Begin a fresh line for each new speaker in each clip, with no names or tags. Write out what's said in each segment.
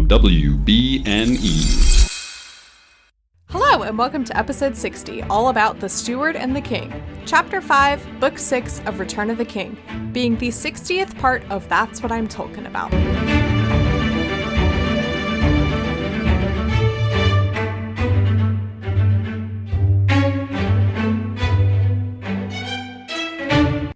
WBNE.
Hello, and welcome to episode 60, all about the Steward and the King. Chapter 5, Book 6 of Return of the King, being the 60th part of That's What I'm Tolkien About.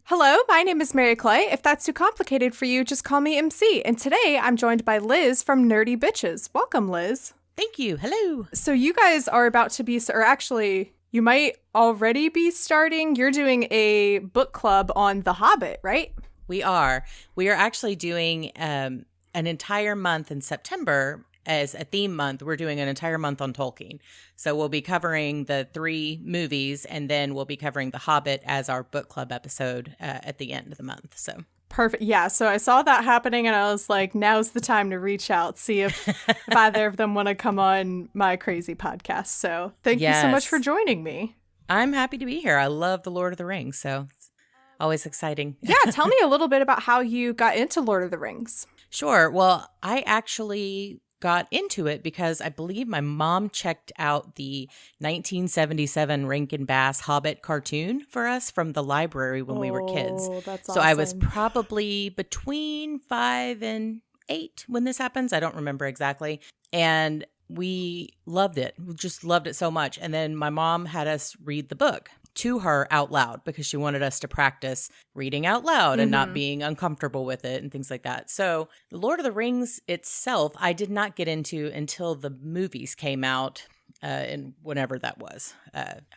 Hello, my name is Mary Clay. If that's too complicated for you, just call me MC. And today I'm joined by Liz from Nerdy Bitches. Welcome, Liz.
Thank you. Hello.
So you guys are about to be, or actually, you might already be starting. You're doing a book club on The Hobbit, right?
We are. We are actually doing an entire month in September as a theme month. We're doing an entire month on Tolkien. So we'll be covering the 3 movies, and then we'll be covering The Hobbit as our book club episode at the end of the month. So
perfect. Yeah. So I saw that happening and I was like, now's the time to reach out, see if either of them want to come on my crazy podcast. So thank you so much for joining me.
I'm happy to be here. I love The Lord of the Rings, so it's always exciting.
Yeah. Tell me a little bit about how you got into Lord of the Rings.
Sure. Well, I actually got into it because I believe my mom checked out the 1977 Rankin Bass Hobbit cartoon for us from the library when we were kids.
That's
so
awesome.
I was probably between 5 and 8 when this happens. I don't remember exactly. And we loved it. We just loved it so much. And then my mom had us read the book to her out loud because she wanted us to practice reading out loud and not being uncomfortable with it and things like that. So The Lord of the Rings itself, I did not get into until the movies came out in whenever that was,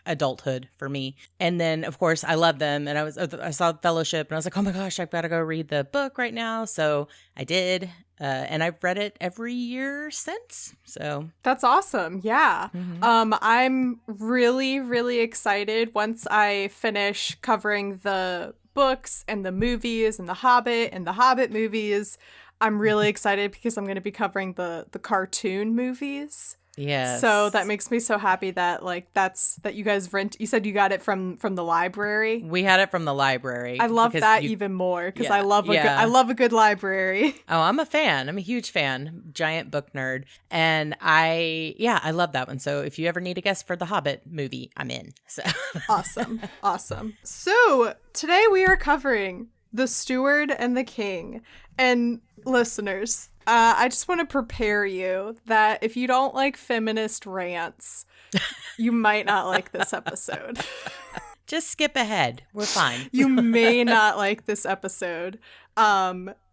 adulthood for me. And then, of course, I loved them. And I saw Fellowship and I was like, oh my gosh, I've got to go read the book right now. So I did. And I've read it every year since. So
that's awesome. Yeah. I'm really, really excited once I finish covering the books and the movies and The Hobbit movies. I'm really excited because I'm going to be covering the cartoon movies.
Yes.
So that makes me so happy that that you guys you said you got it from the library.
We had it from the library.
I love that even more because I love a good library.
Oh, I'm a fan. I'm a huge fan. Giant book nerd. And I love that one. So if you ever need a guest for the Hobbit movie, I'm in. So
Awesome. So today we are covering The Steward and the King. And listeners, I just want to prepare you that if you don't like feminist rants, you might not like this episode.
Just skip ahead. We're fine.
You may not like this episode.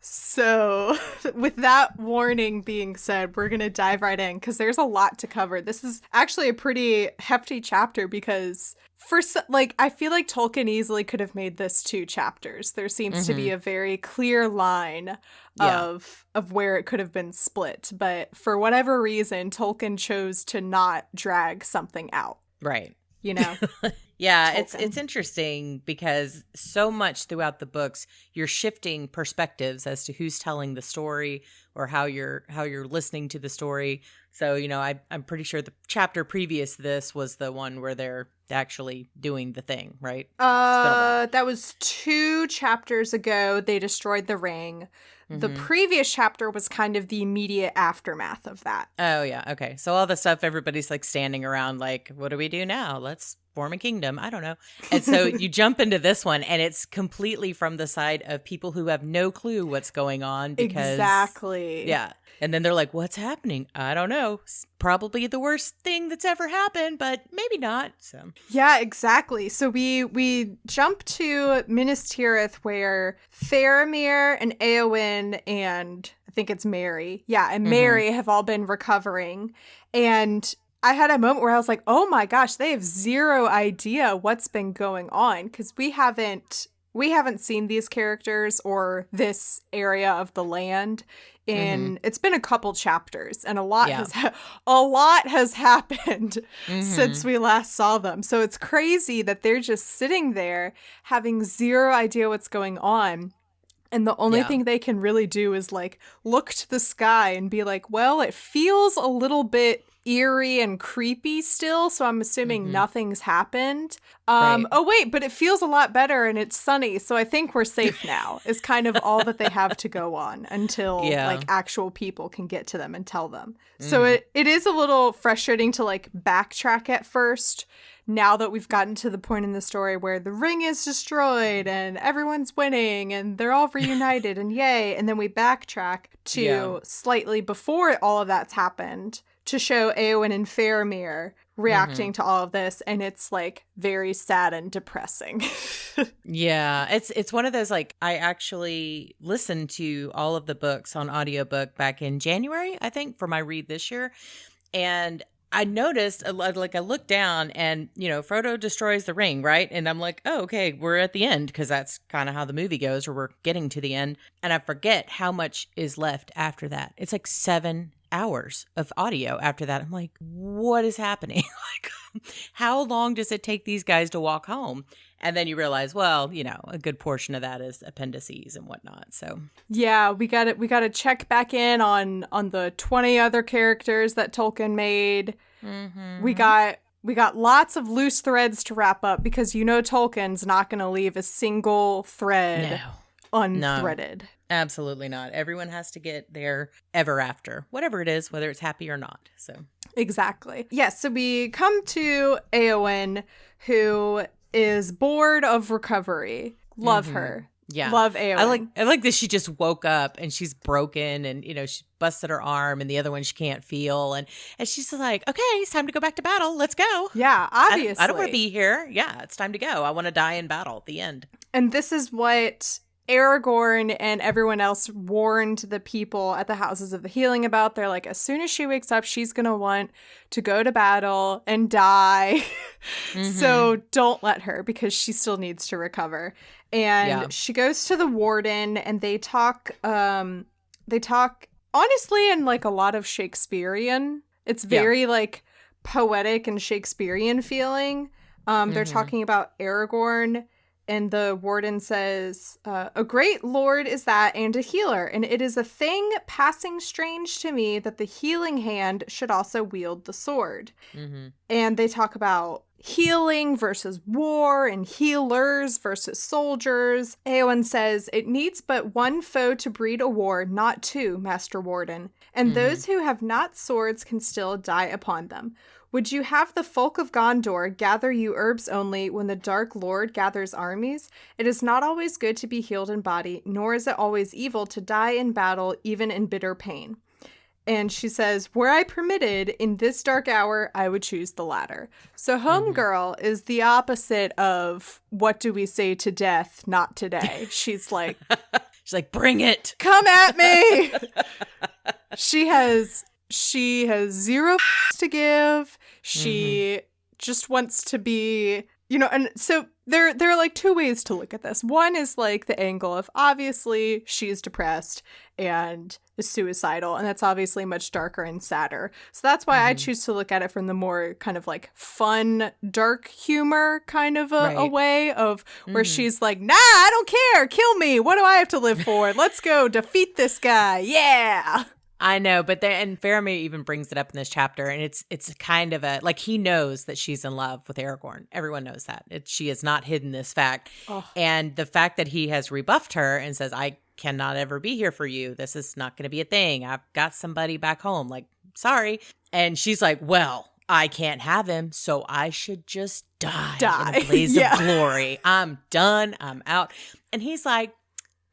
So with that warning being said, we're going to dive right in because there's a lot to cover. This is actually a pretty hefty chapter because I feel like Tolkien easily could have made this 2 chapters. There seems to be a very clear line of where it could have been split. But for whatever reason, Tolkien chose to not drag something out.
Right.
You know?
Yeah,
Tolkien.
it's interesting because so much throughout the books, you're shifting perspectives as to who's telling the story or how you're listening to the story. So, I'm pretty sure the chapter previous to this was the one where they're actually doing the thing, right?
That was 2 chapters ago. They destroyed the ring. The previous chapter was kind of the immediate aftermath of that.
Oh, yeah. Okay. So all the stuff, everybody's like standing around like, what do we do now? Let's form a kingdom. I don't know. And so you jump into this one and it's completely from the side of people who have no clue what's going on. Because,
exactly.
Yeah. And then they're like, what's happening? I don't know. Probably the worst thing that's ever happened, but maybe not. So
yeah, exactly. So we jump to Minas Tirith where Faramir and Eowyn and I think it's Mary. Yeah, and Mary have all been recovering. And I had a moment where I was like, oh my gosh, they have zero idea what's been going on because we haven't seen these characters or this area of the land in it's been a couple chapters and a lot has happened since we last saw them. So it's crazy that they're just sitting there having zero idea what's going on. And the only thing they can really do is like look to the sky and be like, well, it feels a little bit eerie and creepy still, so I'm assuming nothing's happened.
Right.
Oh wait, but it feels a lot better and it's sunny, so I think we're safe now. Is kind of all that they have to go on until like actual people can get to them and tell them. So it is a little frustrating to like backtrack at first. Now that we've gotten to the point in the story where the ring is destroyed and everyone's winning and they're all reunited and yay, and then we backtrack to slightly before all of that's happened to show Eowyn and Faramir reacting to all of this, and it's like very sad and depressing.
Yeah, it's one of those, like, I actually listened to all of the books on audiobook back in January, I think, for my read this year. And I noticed, like, I looked down and, you know, Frodo destroys the ring, right? And I'm like, oh, okay, we're at the end, because that's kind of how the movie goes, or we're getting to the end. And I forget how much is left after that. It's like 7 hours of audio after that. I'm like, what is happening? Like, how long does it take these guys to walk home? And then you realize, well, you know, a good portion of that is appendices and whatnot. So
yeah, we got to check back in on the 20 other characters that Tolkien made. We got lots of loose threads to wrap up, because you know Tolkien's not going to leave a single thread unthreaded.
No, absolutely not. Everyone has to get their ever after, whatever it is, whether it's happy or not. So
exactly. Yes, so we come to Eowyn, who is bored of recovery. Love her.
Yeah.
Love Eowyn.
I like that she just woke up and she's broken, and, you know, she busted her arm, and the other one she can't feel. And she's like, okay, it's time to go back to battle. Let's go.
Yeah, obviously.
I don't want to be here. Yeah, it's time to go. I want to die in battle at the end.
And this is what Aragorn and everyone else warned the people at the Houses of the Healing about. They're like, as soon as she wakes up, she's going to want to go to battle and die. So don't let her, because she still needs to recover. And she goes to the warden, and they talk honestly in like a lot of Shakespearean. It's very like poetic and Shakespearean feeling. They're talking about Aragorn. And the warden says, a great lord is that, and a healer, and it is a thing passing strange to me that the healing hand should also wield the sword. And they talk about healing versus war, and healers versus soldiers. Eowyn says, it needs but one foe to breed a war, not two, Master Warden. And those who have not swords can still die upon them. Would you have the folk of Gondor gather you herbs only when the Dark Lord gathers armies? It is not always good to be healed in body, nor is it always evil to die in battle, even in bitter pain. And she says, were I permitted, in this dark hour, I would choose the latter. So Homegirl is the opposite of, what do we say to death, not today. She's like,
bring it.
Come at me. She has zero to give. She just wants to be, you know, and so there are like two ways to look at this. One is like the angle of, obviously she's depressed and is suicidal, and that's obviously much darker and sadder. So that's why I choose to look at it from the more kind of like fun, dark humor kind of a way of where she's like, nah, I don't care. Kill me. What do I have to live for? Let's go defeat this guy. Yeah.
I know, but and Faramir even brings it up in this chapter, and it's kind of a, like, he knows that she's in love with Aragorn. Everyone knows that. She has not hidden this fact. And the fact that he has rebuffed her and says, I cannot ever be here for you. This is not going to be a thing. I've got somebody back home. Like, sorry. And she's like, well, I can't have him, so I should just die. In a blaze of glory. I'm done. I'm out. And he's like,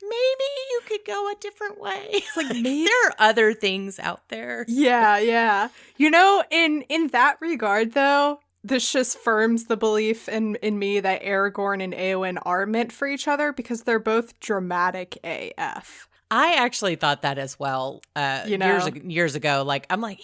maybe you could go a different way. It's like, maybe there are other things out there.
Yeah. You know, in that regard, though, this just firms the belief in me that Aragorn and Eowyn are meant for each other, because they're both dramatic AF.
I actually thought that as well.
You know?
years ago. Like, I'm like,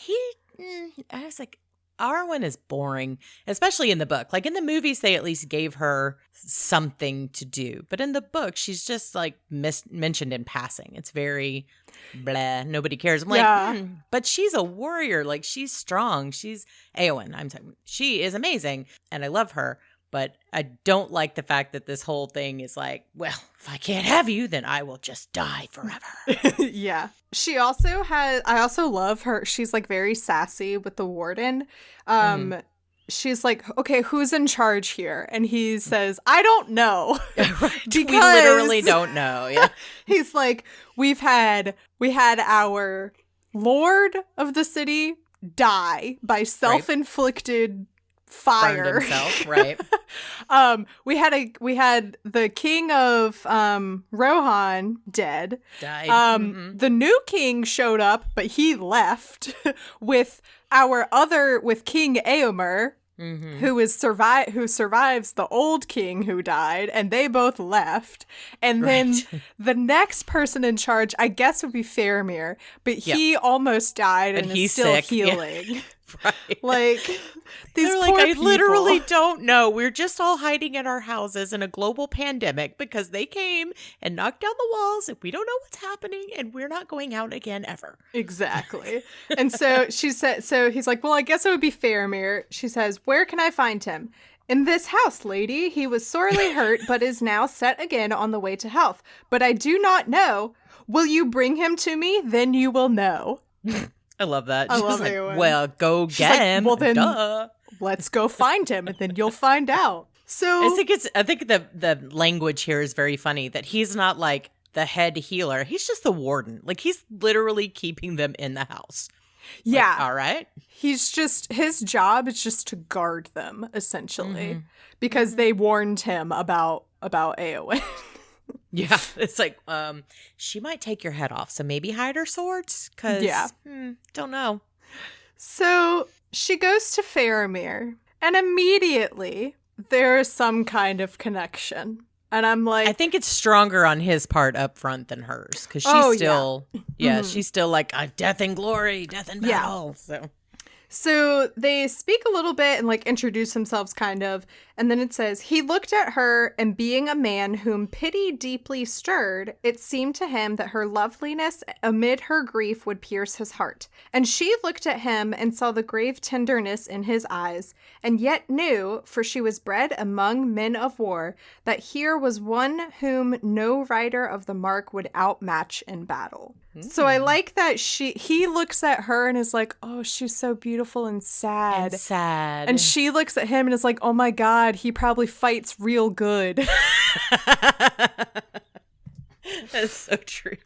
I was like, Arwen is boring, especially in the book. Like, in the movies, they at least gave her something to do. But in the book, she's just, like, mentioned in passing. It's very blah. Nobody cares. I'm like, but she's a warrior. Like, she's strong. She's Eowyn. I'm talking. She is amazing, and I love her. But I don't like the fact that this whole thing is like, well, if I can't have you, then I will just die forever.
Yeah. She also has, I also love her. She's like very sassy with the warden. She's like, okay, who's in charge here? And he says, I don't know.
Right. We literally don't know. Yeah.
He's like, we had our lord of the city die by self-inflicted fire.
Burned himself, right.
We had the king of Rohan dead.
Died.
The new king showed up, but he left with King Eomer, who survives the old king who died, and they both left. And then the next person in charge, I guess, would be Faramir, but he almost died and is still sick. Healing. Yeah.
Right.
Like, these
They're
poor
like, I
people.
literally don't know. We're just all hiding in our houses in a global pandemic because they came and knocked down the walls and we don't know what's happening and we're not going out again ever.
Exactly. And so he's like, well, I guess it would be Faramir. She says, where can I find him? In this house, lady. He was sorely hurt, but is now set again on the way to health. But I do not know. Will you bring him to me? Then you will know.
I love that.
I
She's
love
like,
Eowyn.
well, go
She's
get
like,
him.
well, then
duh.
Let's go find him, and then you'll find out. So
I think the language here is very funny that he's not like the head healer. He's just the warden. Like, he's literally keeping them in the house.
Yeah.
Like, all right.
His job is just to guard them, essentially, because they warned him about Eowyn.
Yeah, it's like, she might take your head off, so maybe hide her swords, because, don't know.
So she goes to Faramir, and immediately there's some kind of connection. And I'm like...
I think it's stronger on his part up front than hers, because she's still, she's still like, death and glory, death and battle,
So they speak a little bit and like introduce themselves kind of. And then it says, he looked at her, and being a man whom pity deeply stirred, it seemed to him that her loveliness amid her grief would pierce his heart. And she looked at him and saw the grave tenderness in his eyes, and yet knew, for she was bred among men of war, that here was one whom no rider of the mark would outmatch in battle. So I like that he looks at her and is like, oh, she's so beautiful and sad. And she looks at him and is like, oh my God, he probably fights real good.
That's so true.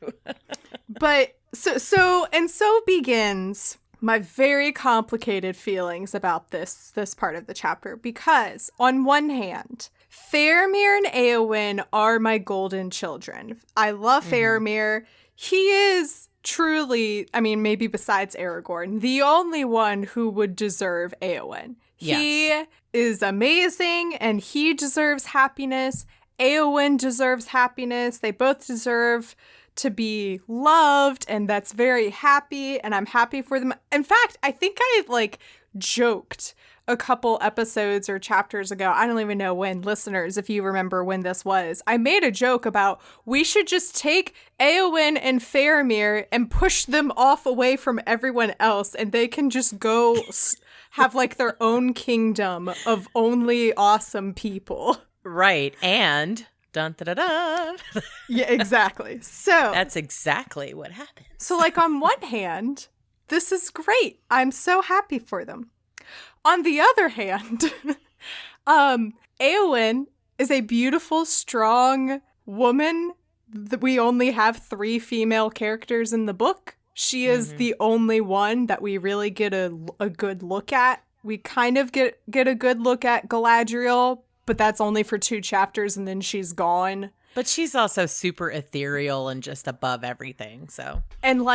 But so begins my very complicated feelings about this part of the chapter, because on one hand, Faramir and Eowyn are my golden children. I love Faramir. He is truly, I mean, maybe besides Aragorn, the only one who would deserve Eowyn. Yes. He is amazing, and he deserves happiness. Eowyn deserves happiness. They both deserve to be loved, and that's very happy, and I'm happy for them. In fact, I think I joked a couple episodes or chapters ago, I don't even know when, listeners, if you remember when this was, I made a joke about we should just take Eowyn and Faramir and push them off away from everyone else, and they can just go have their own kingdom of only awesome people.
Right. And dun da da da.
Yeah, exactly. So
that's exactly what happens.
So on one hand, this is great. I'm so happy for them. On the other hand, Eowyn is a beautiful, strong woman. We only have 3 female characters in the book. She is the only one that we really get a good look at. We kind of get a good look at Galadriel, but that's only for 2 chapters and then she's gone.
But she's also super ethereal and just above everything, so.
And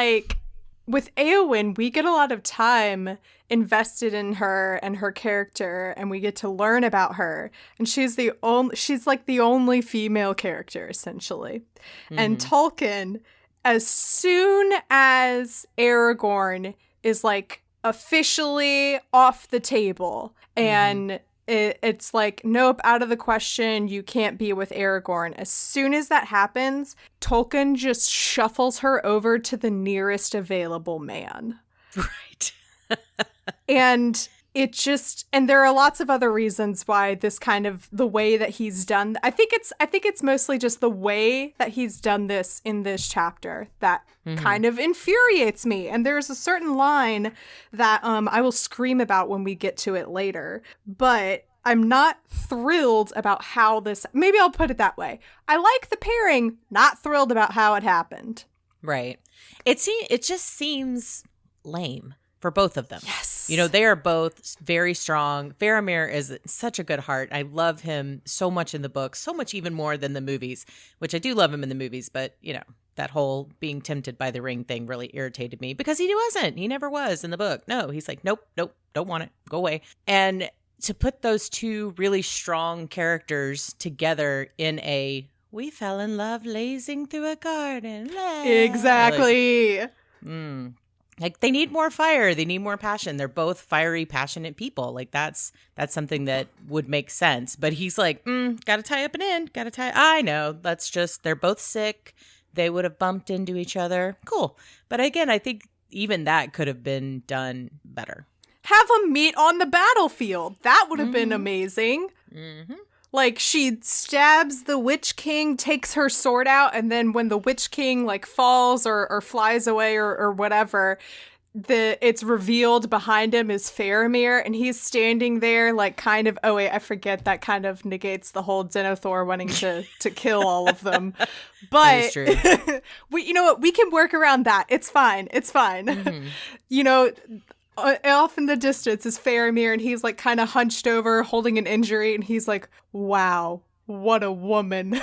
with Eowyn, we get a lot of time invested in her and her character, and we get to learn about her. And she's the only female character, essentially. And Tolkien, as soon as Aragorn is officially off the table and it's nope, out of the question, you can't be with Aragorn. As soon as that happens, Tolkien just shuffles her over to the nearest available man.
Right.
And it just, and there are lots of other reasons why this kind of, the way that he's done, I think it's mostly just the way that he's done this in this chapter that kind of infuriates me. And there's a certain line that I will scream about when we get to it later, but I'm not thrilled about how this, maybe I'll put it that way. I like the pairing, not thrilled about how it happened.
Right. It just seems lame for both of them.
Yes.
You know, they are both very strong. Faramir is such a good heart. I love him so much in the book, so much even more than the movies, which I do love him in the movies. But, you know, that whole being tempted by the ring thing really irritated me because he wasn't. He never was in the book. No, he's like, nope, don't want it. Go away. And to put those two really strong characters together in a we fell in love lazing through a garden.
Exactly.
Like they need more fire. They need more passion. They're both fiery, passionate people. Like that's something that would make sense. But he's like, gotta tie up an end. I know. That's just, they're both sick. They would have bumped into each other. Cool. But again, I think even that could have been done better.
Have them meet on the battlefield. That would have been amazing. Like, she stabs the Witch King, takes her sword out, and then when the Witch King, like, falls or flies away or whatever, it's revealed behind him is Faramir, and he's standing there, like, kind of, oh, wait, I forget, that kind of negates the whole Denethor wanting to kill all of them. But, you know what, we can work around that. It's fine. You know, off in the distance is Faramir, and he's like kind of hunched over holding an injury, and he's like, wow, what a woman.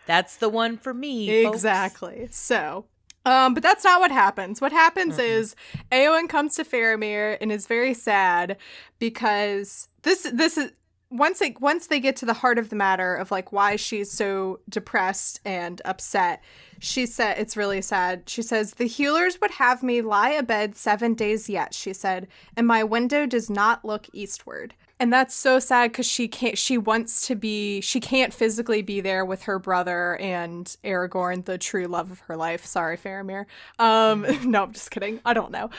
That's the one for me,
exactly folks. So but that's not what happens. What happens is Eowyn comes to Faramir and is very sad because this is once they get to the heart of the matter of like why she's so depressed and upset, she said, it's really sad. She says, the healers would have me lie abed 7 days yet, she said, and my window does not look eastward. And that's so sad because she can't physically be there with her brother and Aragorn, the true love of her life. Sorry, Faramir. No, I'm just kidding. I don't know.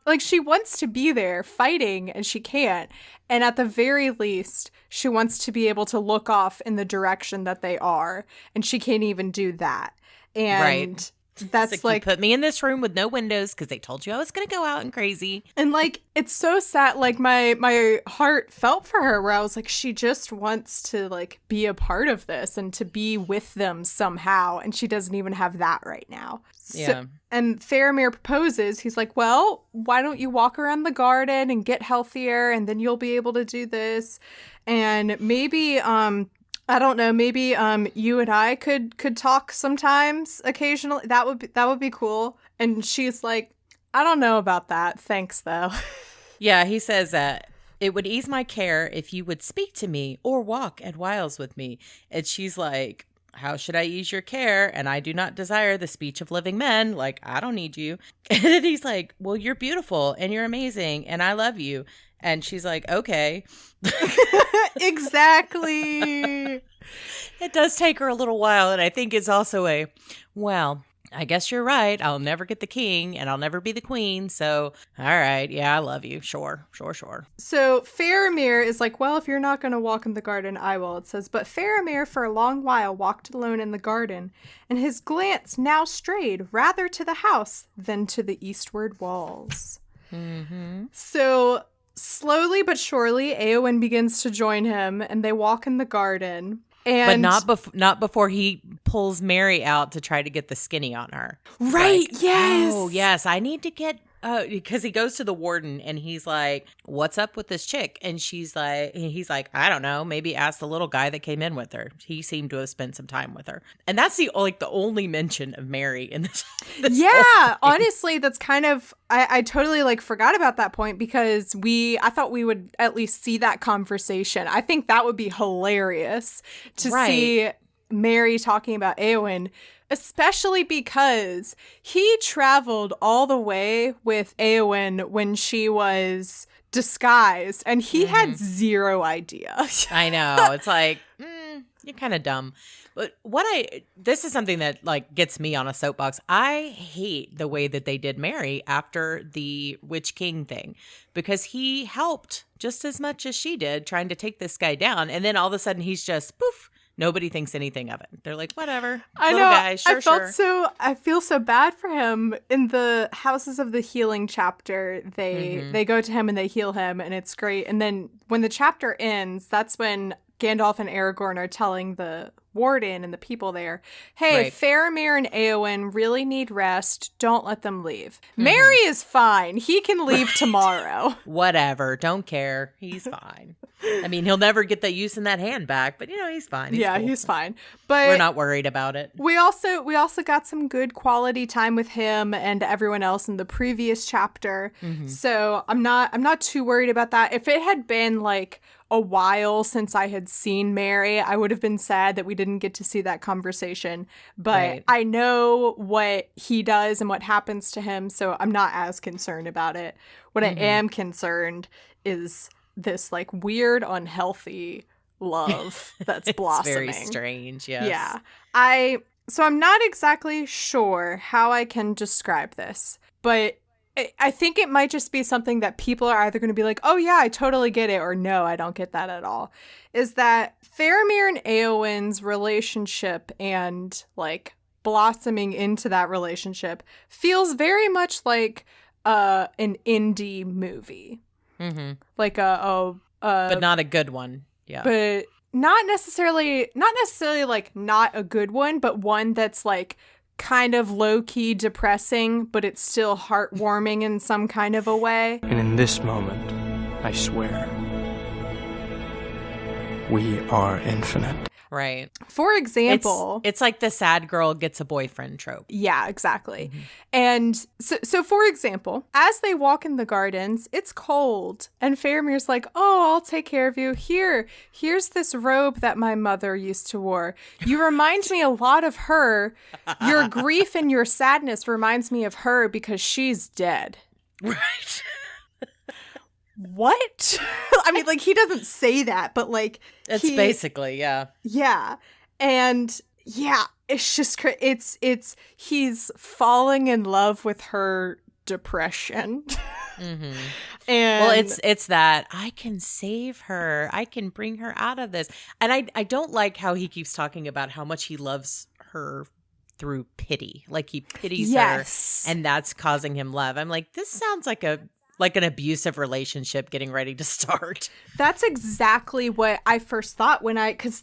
Like she wants to be there fighting and she can't. And at the very least, she wants to be able to look off in the direction that they are. And she can't even do that. And that's like
you put me in this room with no windows because they told you I was going to go out and crazy.
And like, it's so sad. Like my heart felt for her where I was like, she just wants to like be a part of this and to be with them somehow. And she doesn't even have that right now.
Yeah.
And Faramir proposes. He's like, well, why don't you walk around the garden and get healthier and then you'll be able to do this. And maybe, I don't know, maybe you and I could talk sometimes occasionally. That would be cool. And she's like, I don't know about that. Thanks though.
Yeah, he says that it would ease my care if you would speak to me or walk at whiles with me. And she's like, how should I ease your care? And I do not desire the speech of living men. Like, I don't need you. And then he's like, well, you're beautiful and you're amazing and I love you. And she's like, okay.
Exactly.
It does take her a little while. And I think it's also well, I guess you're right. I'll never get the king and I'll never be the queen. So, all right. Yeah, I love you. Sure.
So Faramir is like, well, if you're not going to walk in the garden, I will. It says, but Faramir for a long while walked alone in the garden, and his glance now strayed rather to the house than to the eastward walls. So slowly but surely, Eowyn begins to join him, and they walk in the garden. And
but not before he pulls Mary out to try to get the skinny on her.
Right,
like,
yes.
Oh, yes, I need to get... because he goes to the warden and he's like, what's up with this chick? And he's like, I don't know. Maybe ask the little guy that came in with her. He seemed to have spent some time with her. And that's the only mention of Mary in this
yeah, honestly, that's kind of, I totally like forgot about that point because I thought we would at least see that conversation. I think that would be hilarious to see Mary talking about Eowyn. Especially because he traveled all the way with Eowyn when she was disguised, and he had zero idea.
I know. It's like, you're kind of dumb. But this is something that like gets me on a soapbox. I hate the way that they did Mary after the Witch King thing, because he helped just as much as she did trying to take this guy down. And then all of a sudden he's just poof. Nobody thinks anything of it. They're like, whatever.
I know.
Guy, sure,
I feel so bad for him. In the Houses of the Healing chapter, they go to him and they heal him, and it's great. And then when the chapter ends, that's when Gandalf and Aragorn are telling the warden and the people there, hey,
right.
Faramir and Eowyn really need rest. Don't let them leave. Merry is fine. He can leave tomorrow.
Whatever. Don't care. He's fine. I mean, he'll never get the use in that hand back, but he's fine. He's cool.
He's fine. But
we're not worried about it.
We also got some good quality time with him and everyone else in the previous chapter. So I'm not too worried about that. If it had been like a while since I had seen Mary, I would have been sad that we didn't get to see that conversation. But right. I know what he does and what happens to him, so I'm not as concerned about it. What I am concerned is this like weird, unhealthy love that's blossoming.
It's very strange, yes.
Yeah. So I'm not exactly sure how I can describe this, but I think it might just be something that people are either going to be like, oh yeah, I totally get it, or no, I don't get that at all. Is that Faramir and Eowyn's relationship and like blossoming into that relationship feels very much like an indie movie. Like
but not a good one. Yeah.
But not necessarily like not a good one, but one that's like kind of low-key depressing, but it's still heartwarming in some kind of a way.
And in this moment, I swear, we are infinite.
Right.
For example...
It's like the sad girl gets a boyfriend trope.
Yeah, exactly. And so for example, as they walk in the gardens, it's cold. And Faramir's like, oh, I'll take care of you. Here's this robe that my mother used to wear. You remind me a lot of her. Your grief and your sadness reminds me of her because she's dead.
Right.
What? I mean, like, he doesn't say that, but like
it's basically, yeah.
And yeah, it's just it's he's falling in love with her depression. And
well, it's that I can save her, I can bring her out of this. And I don't like how he keeps talking about how much he loves her through pity, like he pities her, and that's causing him love. I'm like, this sounds like an abusive relationship getting ready to start. That's
exactly what I first thought because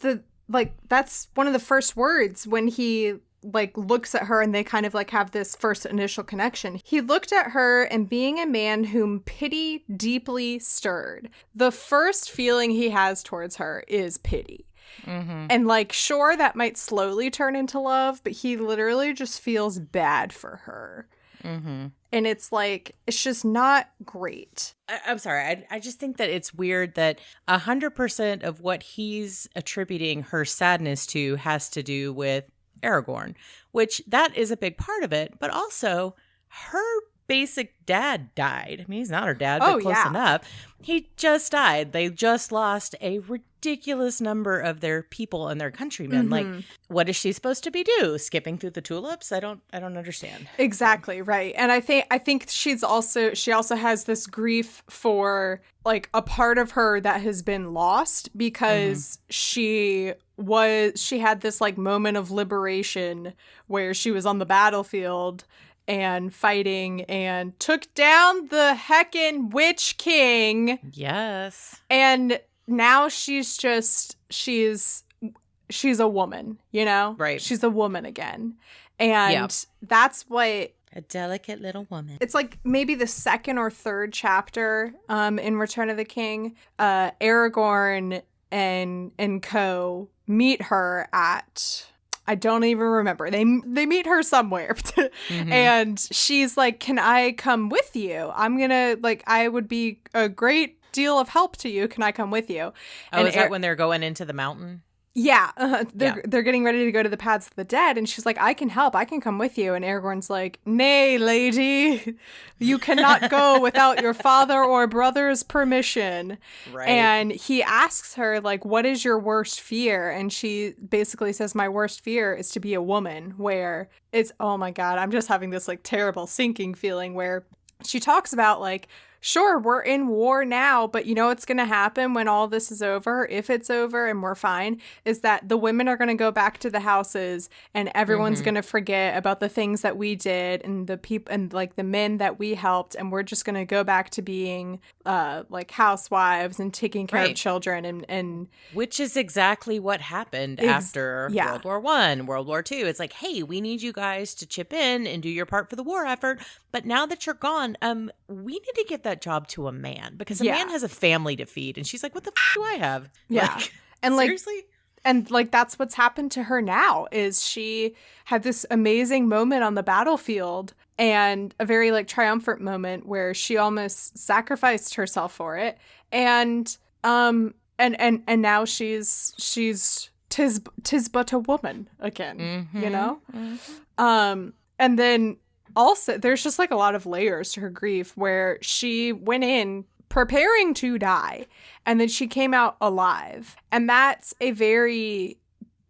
that's one of the first words when he like looks at her and they kind of like have this first initial connection. He looked at her, and being a man whom pity deeply stirred, the first feeling he has towards her is pity. And like, sure, that might slowly turn into love, but he literally just feels bad for her. And it's like, it's just not great.
I'm sorry. I just think that it's weird that 100% of what he's attributing her sadness to has to do with Aragorn, which that is a big part of it. But also, her basic dad died. I mean, he's not her dad, but close enough. He just died. They just lost a ridiculous number of their people and their countrymen. Like, what is she supposed to be skipping through the tulips? I don't understand.
Exactly, right. And I think she also has this grief for like a part of her that has been lost because she had this like moment of liberation where she was on the battlefield and fighting and took down the heckin' Witch King.
Yes.
And now she's a woman, you know?
Right.
She's a woman again. And that's what...
A delicate little woman.
It's like maybe the second or third chapter in Return of the King. Aragorn and co meet her at... I don't even remember. They meet her somewhere. And she's like, can I come with you? I'm going to, like, I would be a great deal of help to you. Can I come with you?
Oh, is that when they're going into the mountain?
Yeah, they're getting ready to go to the paths of the dead, and she's like, I can help, I can come with you. And Aragorn's like, nay, lady, you cannot go without your father or brother's permission.
Right.
And he asks her, like, what is your worst fear? And she basically says, my worst fear is to be a woman, where it's, oh my God, I'm just having this like terrible sinking feeling where she talks about like, sure, we're in war now, but you know what's going to happen when all this is over, if it's over and we're fine, is that the women are going to go back to the houses and everyone's going to forget about the things that we did and the people and like the men that we helped, and we're just going to go back to being like housewives and taking care of children and
which is exactly what happened after World War One, World War Two. It's like, hey, we need you guys to chip in and do your part for the war effort, but now that you're gone, we need to get that job to a man, because a man has a family to feed. And she's like, what the do I have?
Yeah.
Like,
and like
seriously?
And like that's what's happened to her now, is she had this amazing moment on the battlefield, and a very like triumphant moment where she almost sacrificed herself for it. And now she's tis but a woman again, you know? And then also, there's just like a lot of layers to her grief, where she went in preparing to die, and then she came out alive. And that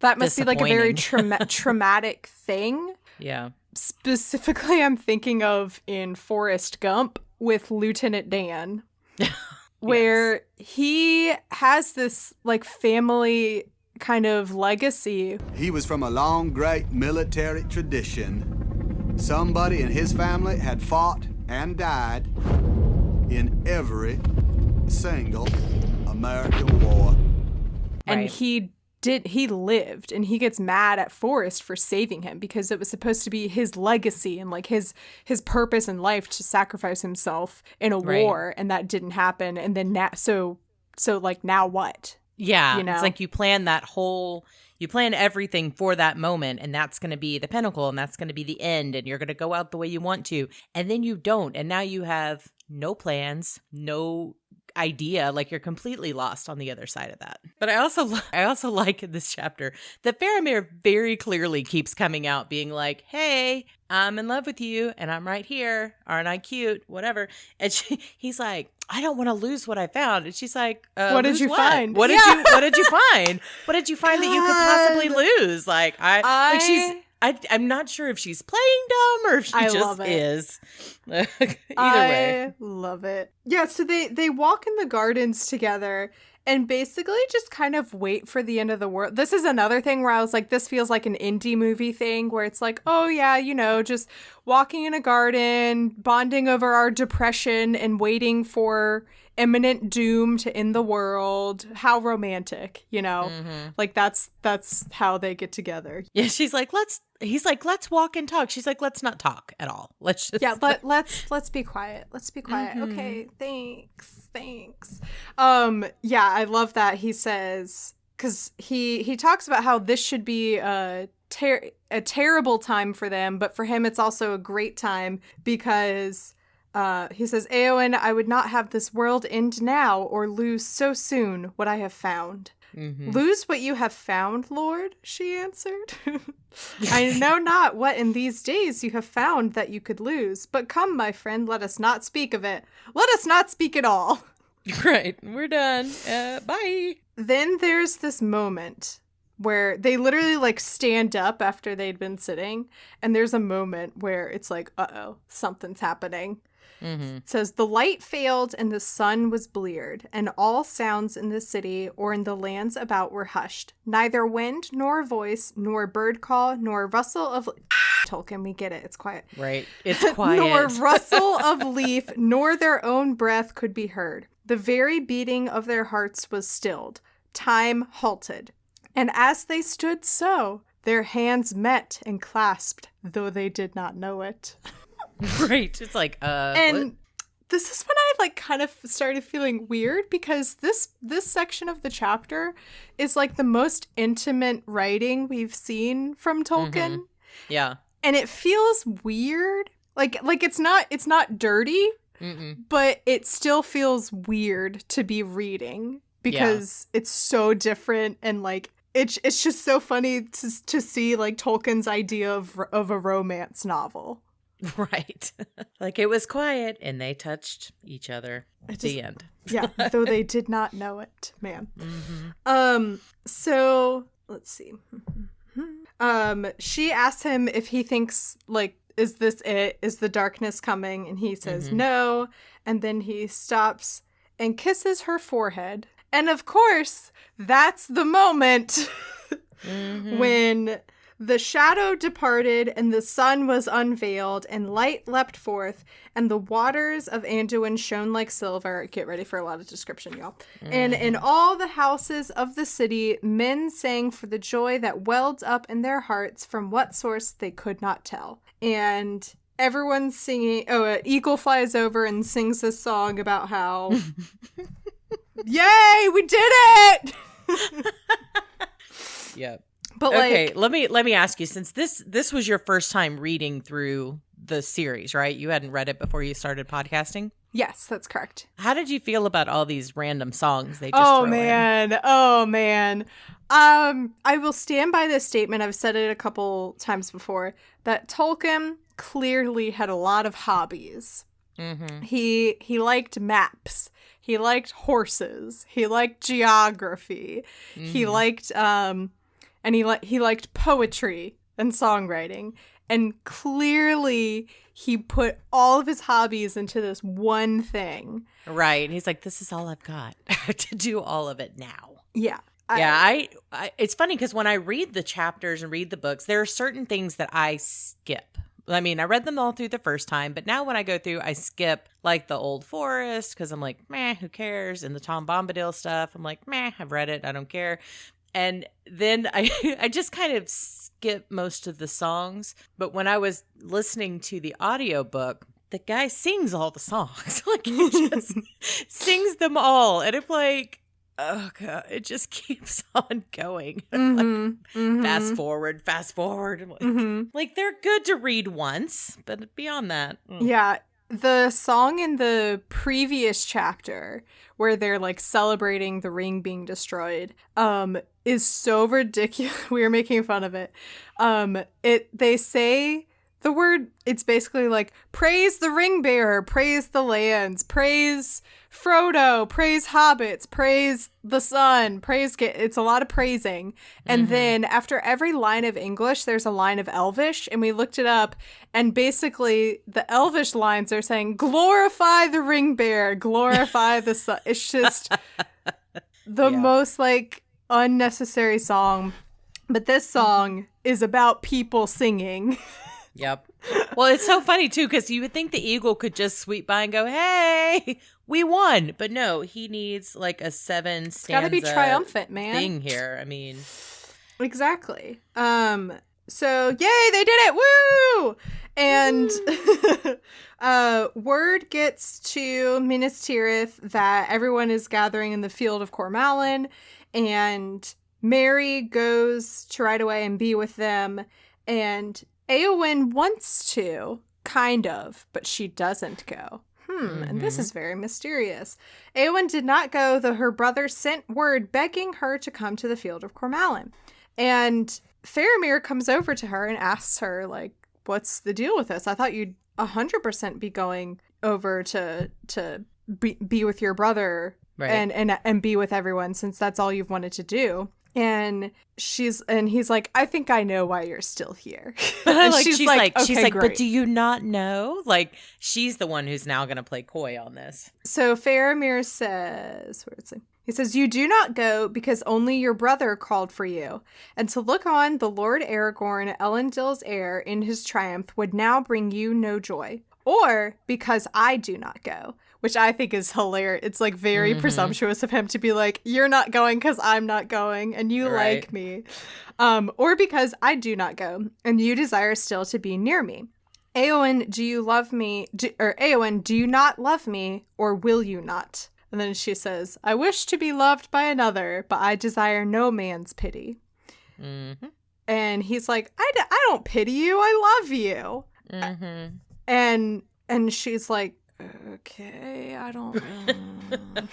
must be like a very traumatic thing.
Yeah.
Specifically, I'm thinking of in Forrest Gump with Lieutenant Dan, where he has this like family kind of legacy.
He was from a long, great military tradition. Somebody in his family had fought and died in every single American war.
And he lived, and he gets mad at Forrest for saving him, because it was supposed to be his legacy and like his purpose in life to sacrifice himself in a war, and that didn't happen. And then now, so like now what?
Yeah,
you know?
It's like you plan everything for that moment, and that's going to be the pinnacle, and that's going to be the end, and you're going to go out the way you want to, and then you don't, and now you have no plans, no idea, like you're completely lost on the other side of that. But I also like in this chapter that Faramir very clearly keeps coming out being like, hey, I'm in love with you, and I'm right here, aren't I cute, whatever. And he's like, I don't want to lose what I found. And she's like,
what did you find?
What did you find? What did you find that you could possibly lose? Like I'm not sure if she's playing dumb or if she just is. Either way.
I love it. Yeah, so they walk in the gardens together and basically just kind of wait for the end of the world. This is another thing where I was like, this feels like an indie movie thing, where it's like, oh yeah, you know, just walking in a garden, bonding over our depression and waiting for imminent doom to end the world. How romantic, you know? Like that's how they get together.
Yeah, he's like, let's walk and talk. She's like, let's not talk at all. Let's just
let's be quiet. Let's be quiet. Okay, thanks. Yeah, I love that he says, because he talks about how this should be a terrible time for them, but for him it's also a great time, because he says, Eowyn, I would not have this world end now, or lose so soon what I have found. Lose what you have found, Lord, she answered. I know not what in these days you have found that you could lose, but come, my friend, let us not speak of it. Let us not speak at all.
Right, we're done. Bye.
Then there's this moment where they literally like stand up after they'd been sitting, and there's a moment where it's like, uh-oh, something's happening. It says, the light failed and the sun was bleared, and all sounds in the city or in the lands about were hushed. Neither wind nor voice nor bird call nor rustle of Tolkien, we get it, it's quiet.
Right, it's quiet.
Nor rustle of leaf nor their own breath could be heard. The very beating of their hearts was stilled. Time halted. And as they stood so, their hands met and clasped, though they did not know it.
Right. It's like,
and
what?
This is when I like kind of started feeling weird, because this section of the chapter is like the most intimate writing we've seen from Tolkien.
Yeah.
And it feels weird. Like it's not dirty, but it still feels weird to be reading, because it's so different, and like it's just so funny to see like Tolkien's idea of a romance novel.
Right. Like it was quiet and they touched each other at the end.
Yeah, though they did not know it, man. So let's see. She asks him if he thinks like, is this it? Is the darkness coming? And he says no. And then he stops and kisses her forehead. And of course, that's the moment when the shadow departed and the sun was unveiled and light leapt forth and the waters of Anduin shone like silver. Get ready for a lot of description, y'all. And in all the houses of the city, men sang for the joy that welled up in their hearts from what source they could not tell. And everyone's singing. Oh, an eagle flies over and sings this song about how, yay, we did it!
Yep.
But
okay,
like,
let me ask you, since this was your first time reading through the series, right? You hadn't read it before you started podcasting?
yes, that's correct.
How did you feel about all these random songs they just
Oh
throw
man. Oh man. I will stand by this statement. I've said it a couple times before that Tolkien clearly had a lot of hobbies. He liked maps. He liked horses. He liked geography. He liked and he liked poetry and songwriting. And clearly he put all of his hobbies into this one thing.
Right. He's like, this is all I've got to do all of it now.
Yeah.
I it's funny because when I read the chapters and read the books, there are certain things that I skip. I mean, I read them all through the first time, but now when I go through, I skip like the Old Forest because I'm like, meh, who cares? And the Tom Bombadil stuff, I'm like, meh, I've read it, I don't care. And then I just kind of skip most of the songs. But when I was listening to the audiobook, the guy sings all the songs. Like he just sings them all. And it's like, oh God, it just keeps on going. Fast forward. Like they're good to read once, but beyond that.
Yeah. The song in the previous chapter where they're like celebrating the ring being destroyed is so ridiculous. We were making fun of it. They say the word, it's basically like praise the ring bearer, praise the lands, praise Frodo, praise hobbits, praise the sun, praise it's a lot of praising. And then after every line of English there's a line of Elvish, and we looked it up, and basically the Elvish lines are saying glorify the ring bearer, glorify the sun. It's just the most like unnecessary song. But this song is about people singing.
Yep. Well, it's so funny, too, because you would think the eagle could just sweep by and go, hey, we won. But no, he needs like a 7 stanza
gotta be triumphant, man.
thing here. I mean.
Exactly. So, yay, they did it. Woo! And word gets to Minas Tirith that everyone is gathering in the field of Cormallen, and Mary goes to ride away and be with them, and Eowyn wants to, kind of, but she doesn't go. And this is very mysterious. Eowyn did not go, though her brother sent word begging her to come to the field of Cormallen. And Faramir comes over to her and asks her, like, what's the deal with this? I thought you'd 100% be going over to be with your brother, right, and be with everyone, since that's all you've wanted to do. And he's like, I think I know why you're still here.
Like, she's like,
okay, great.
But do you not know? Like, she's the one who's now going to play coy on this.
So Faramir says, where is it? He says, you do not go because only your brother called for you. And to look on the Lord Aragorn, Elendil's heir, in his triumph would now bring you no joy. Or because I do not go, which I think is hilarious. It's like very presumptuous of him to be like, you're not going because I'm not going and you like me. Or because I do not go and you desire still to be near me. Eowyn, do you love me? Eowyn, do you not love me, or will you not? And then she says, I wish to be loved by another, but I desire no man's pity. And he's like, I don't pity you. I love you. And she's like, okay, I don't know.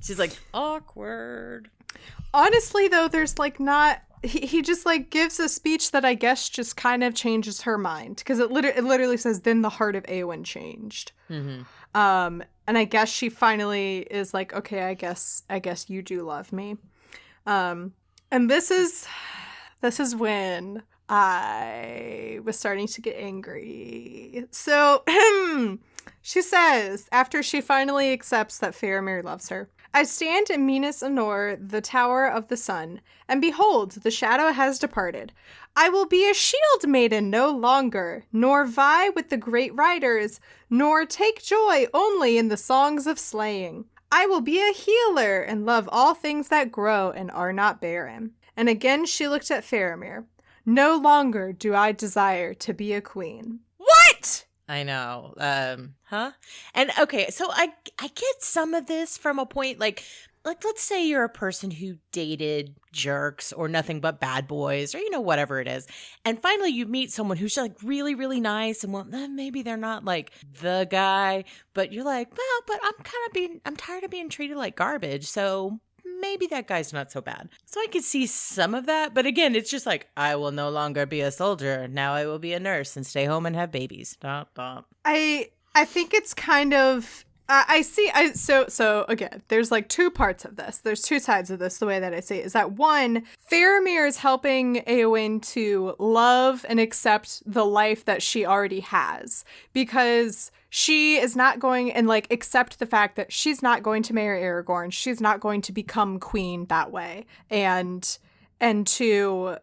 She's like, awkward.
honestly, though, there's like not. He just like gives a speech that I guess just kind of changes her mind, because it literally says, "Then the heart of Eowyn changed." Mm-hmm. And I guess she finally is like, "Okay, I guess you do love me." And this is when I was starting to get angry. So she says, after she finally accepts that Faramir loves her, "I stand in Minas Anor, the tower of the sun, and behold, the shadow has departed. I will be a shield maiden no longer, nor vie with the great riders, nor take joy only in the songs of slaying. I will be a healer and love all things that grow and are not barren." And again she looked at Faramir. "No longer do I desire to be a queen." What?
I know. Huh? And okay, so I get some of this from a point like let's say you're a person who dated jerks or nothing but bad boys or whatever it is, and finally you meet someone who's like really, really nice, and well, maybe they're not like the guy, but you're like, well, but I'm tired of being treated like garbage, so maybe that guy's not so bad. So I could see some of that, but again, it's just like, I will no longer be a soldier. Now I will be a nurse and stay home and have babies. Stop.
I think it's kind of so again, there's like two parts of this. There's two sides of this. The way that I see it is that, one, Faramir is helping Eowyn to love and accept the life that she already has, because she is not going and like accept the fact that she's not going to marry Aragorn. She's not going to become queen that way. And to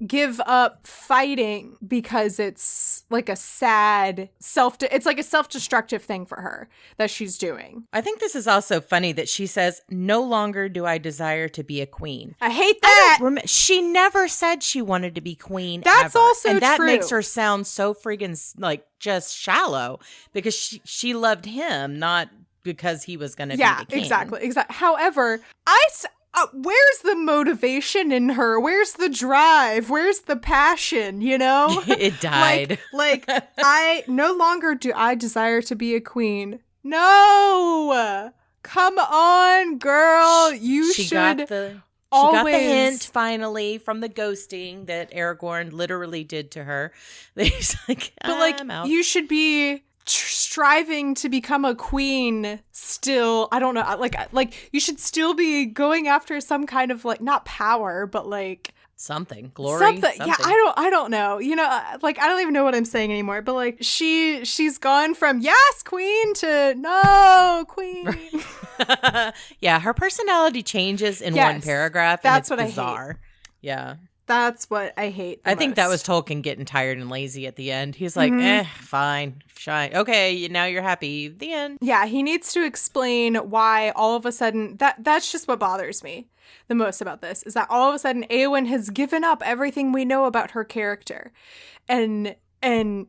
give up fighting because it's like a sad it's like a self-destructive thing for her that she's doing.
I think this is also funny that she says, "No longer do I desire to be a queen."
I hate that.
She never said she wanted to be queen.
That's
ever.
also
and that
true.
makes her sound so freaking like just shallow, because she loved him, not because he was going to be the king.
Exactly. However, where's the motivation in her? Where's the drive? Where's the passion?
It died.
Like I no longer do I desire to be a queen. No, come on, girl. She got the hint
finally from the ghosting that Aragorn literally did to her. He's like, I'm out.
You should be striving to become a queen still. I don't know, like you should still be going after some kind of like, not power, but like
something, glory, something.
Yeah, I don't know, like I don't even know what I'm saying anymore, but like she's gone from yes queen to no queen.
Yeah, her personality changes in one paragraph, and
that's
it's
what
bizarre.
I hate.
Yeah,
that's what I hate the
I think
most.
that was Tolkien getting tired and lazy at the end. He's like, fine, shine. Okay, now you're happy. The end.
Yeah, he needs to explain why all of a sudden, that's just what bothers me the most about this, is that all of a sudden Eowyn has given up everything we know about her character. And men,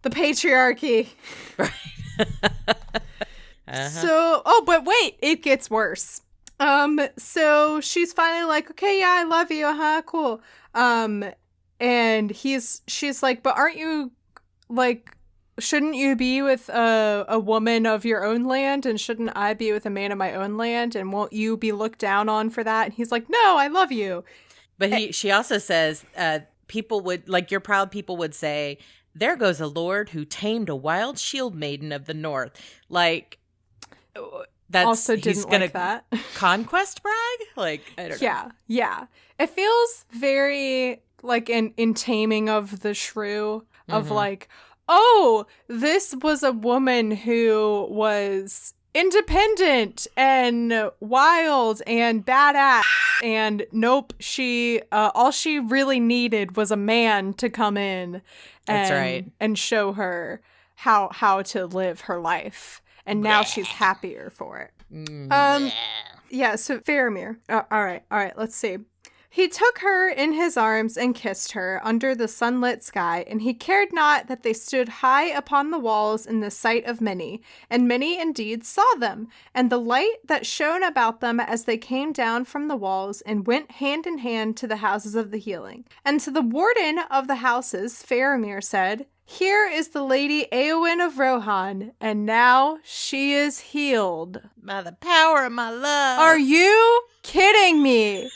the patriarchy.
Right.
So, but wait, it gets worse. So she's finally like, okay, yeah, I love you. Cool. And she's like, but aren't you like, shouldn't you be with a woman of your own land? And shouldn't I be with a man of my own land? And won't you be looked down on for that? And he's like, no, I love you.
But she also says, people would, like your proud people would say, there goes a lord who tamed a wild shield maiden of the north. Like, that's
also didn't
he's gonna
like that.
Conquest brag? Like, I don't know.
Yeah. It feels very like in Taming of the Shrew of like, oh, this was a woman who was independent and wild and badass, and nope, she all she really needed was a man to come in and show her how to live her life. And now she's happier for it. Yeah, so Faramir. All right, let's see. He took her in his arms and kissed her under the sunlit sky, and he cared not that they stood high upon the walls in the sight of many, and many indeed saw them, and the light that shone about them as they came down from the walls and went hand in hand to the houses of the healing. And to the warden of the houses Faramir said, Here is the Lady Eowyn of Rohan, and now she is healed.
By the power of my love.
Are you kidding me?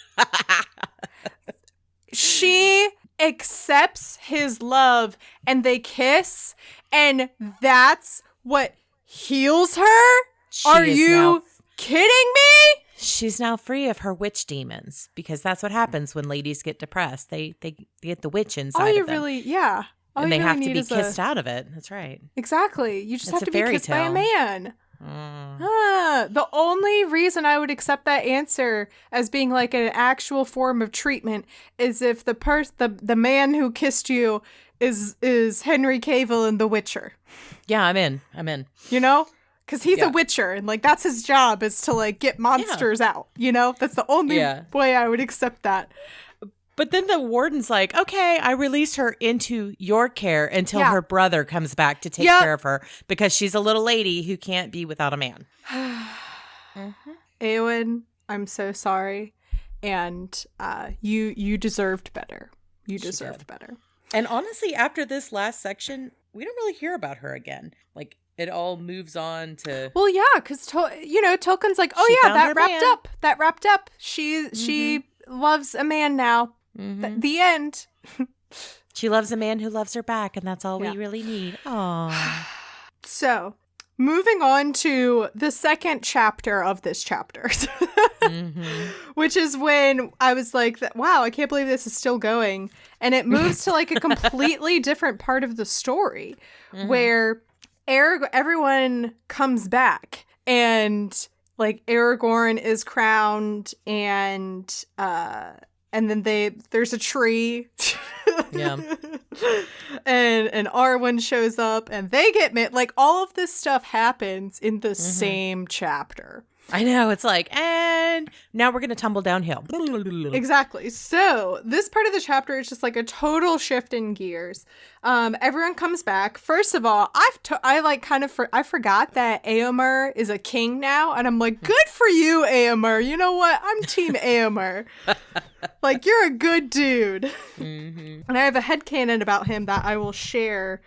She accepts his love, and they kiss, and that's what heals her? Are you kidding me?
She's now free of her witch demons, because that's what happens when ladies get depressed. They get the witch inside of them.
Yeah.
And they have to be kissed out of it. That's right.
Exactly. You just
It's
have to
a
be
fairy
kissed by a
tale.
man. The only reason I would accept that answer as being like an actual form of treatment is if the man who kissed you is Henry Cavill in The Witcher.
Yeah, I'm in.
You know? Because he's
Yeah.
a witcher, and like that's his job is to like get monsters out. You know? That's the only way I would accept that.
But then the warden's like, okay, I released her into your care until her brother comes back to take care of her because she's a little lady who can't be without a man.
Eowyn, I'm so sorry. And you deserved better. You deserved better.
And honestly, after this last section, we don't really hear about her again. Like, it all moves on to...
Well, yeah, because, Tolkien's like, oh,
She
yeah,
found
that
her
wrapped
man.
up. That wrapped up. She loves a man now. The end.
She loves a man who loves her back, and that's all we really need. Aww.
So, moving on to the second chapter of this chapter, which is when I was like, wow, I can't believe this is still going. And it moves to like a completely different part of the story where everyone comes back and like Aragorn is crowned and then there's a tree.
Yeah.
and Arwen shows up and they get met. Like all of this stuff happens in the same chapter.
I know. It's like, and now we're going to tumble downhill.
Exactly. So this part of the chapter is just like a total shift in gears. Everyone comes back. First of all, I forgot that Éomer is a king now, and I'm like, good for you, Éomer. You know what? I'm Team Éomer. Like, you're a good dude. And I have a headcanon about him that I will share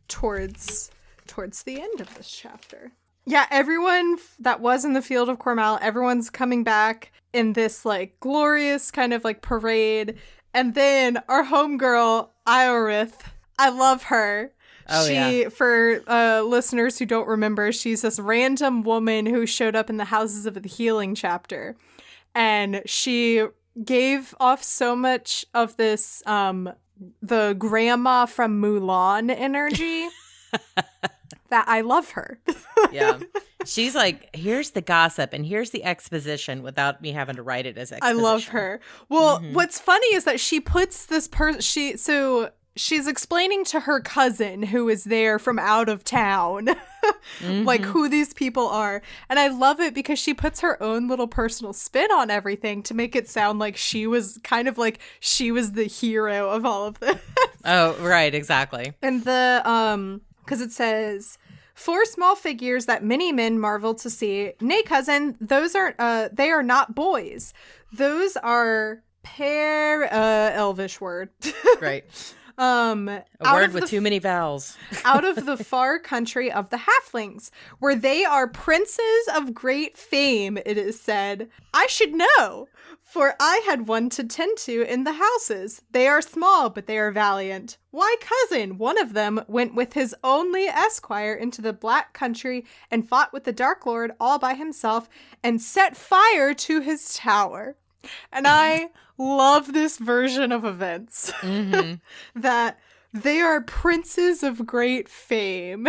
towards the end of this chapter. Yeah, everyone that was in the Field of Cormal, everyone's coming back in this, like, glorious kind of, like, parade. And then our homegirl, Iorith, I love her. For listeners who don't remember, she's this random woman who showed up in the Houses of the Healing chapter. And she gave off so much of this, the grandma from Mulan energy. That I love her.
Yeah. She's like, here's the gossip and here's the exposition without me having to write it as exposition.
I love her. Well, what's funny is that she puts this she's explaining to her cousin who is there from out of town, like who these people are. And I love it because she puts her own little personal spin on everything to make it sound like she was kind of like she was the hero of all of this.
Oh, right. Exactly.
And because it says, 4 small figures that many men marvel to see. Nay, cousin, those aren't, they are not boys. Those are Elvish word.
Right.
A
word with too many vowels.
Out of the far country of the halflings, where they are princes of great fame, it is said. I should know, for I had one to tend to in the houses. They are small, but they are valiant. Why, cousin, one of them went with his only esquire into the black country and fought with the Dark Lord all by himself and set fire to his tower. And I love this version of events. That they are princes of great fame.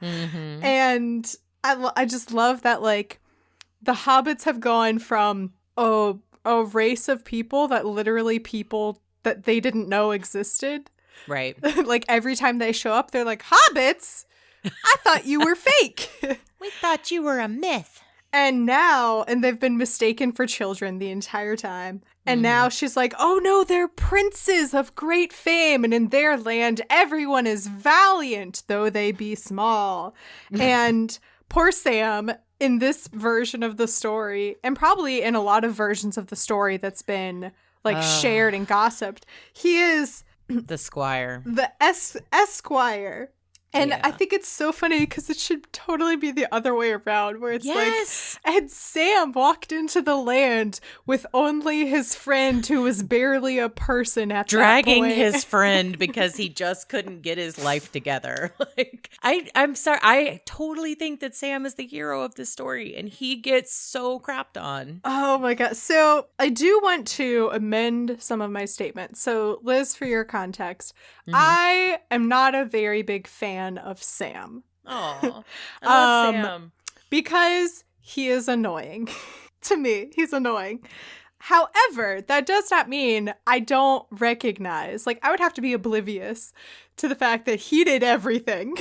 And I just love that, like, the hobbits have gone from a race of people that they didn't know existed.
Right.
Like, every time they show up, they're like, hobbits? I thought you were fake.
We thought you were a myth.
And they've been mistaken for children the entire time. And now she's like, oh no, they're princes of great fame. And in their land, everyone is valiant, though they be small. And poor Sam, in this version of the story, and probably in a lot of versions of the story that's been like shared and gossiped, he is
The squire.
The Esquire. And
Yeah.
I think it's so funny because it should totally be the other way around, where it's
Yes.
like, and Sam walked into the land with only his friend who was barely a person at
Dragging
that point.
his friend because he just couldn't get his life together. Like, I'm sorry. I totally think that Sam is the hero of this story, and he gets so crapped on.
Oh my God. So I do want to amend some of my statements. So, Liz, for your context, I am not a very big fan of Sam.
Oh, I love
Um,
Sam.
Because he is annoying. To me, he's annoying. However, that does not mean I don't recognize, like, I would have to be oblivious to the fact that he did everything.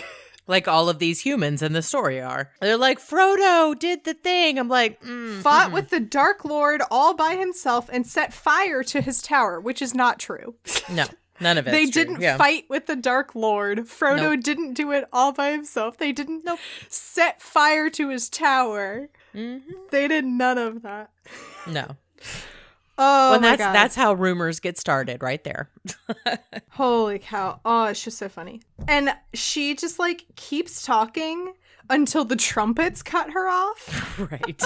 Like all of these humans in the story are. They're like, Frodo did the thing. I'm like,
Fought with the Dark Lord all by himself and set fire to his tower, which is not true.
no, none of it.
They didn't fight with the Dark Lord. Frodo
Nope.
didn't do it all by himself. They didn't set fire to his tower. They did none of that.
No.
Oh,
Well,
my God.
that's how rumors get started right there.
Holy cow. Oh, it's just so funny. And she just like keeps talking until the trumpets cut her off.
Right.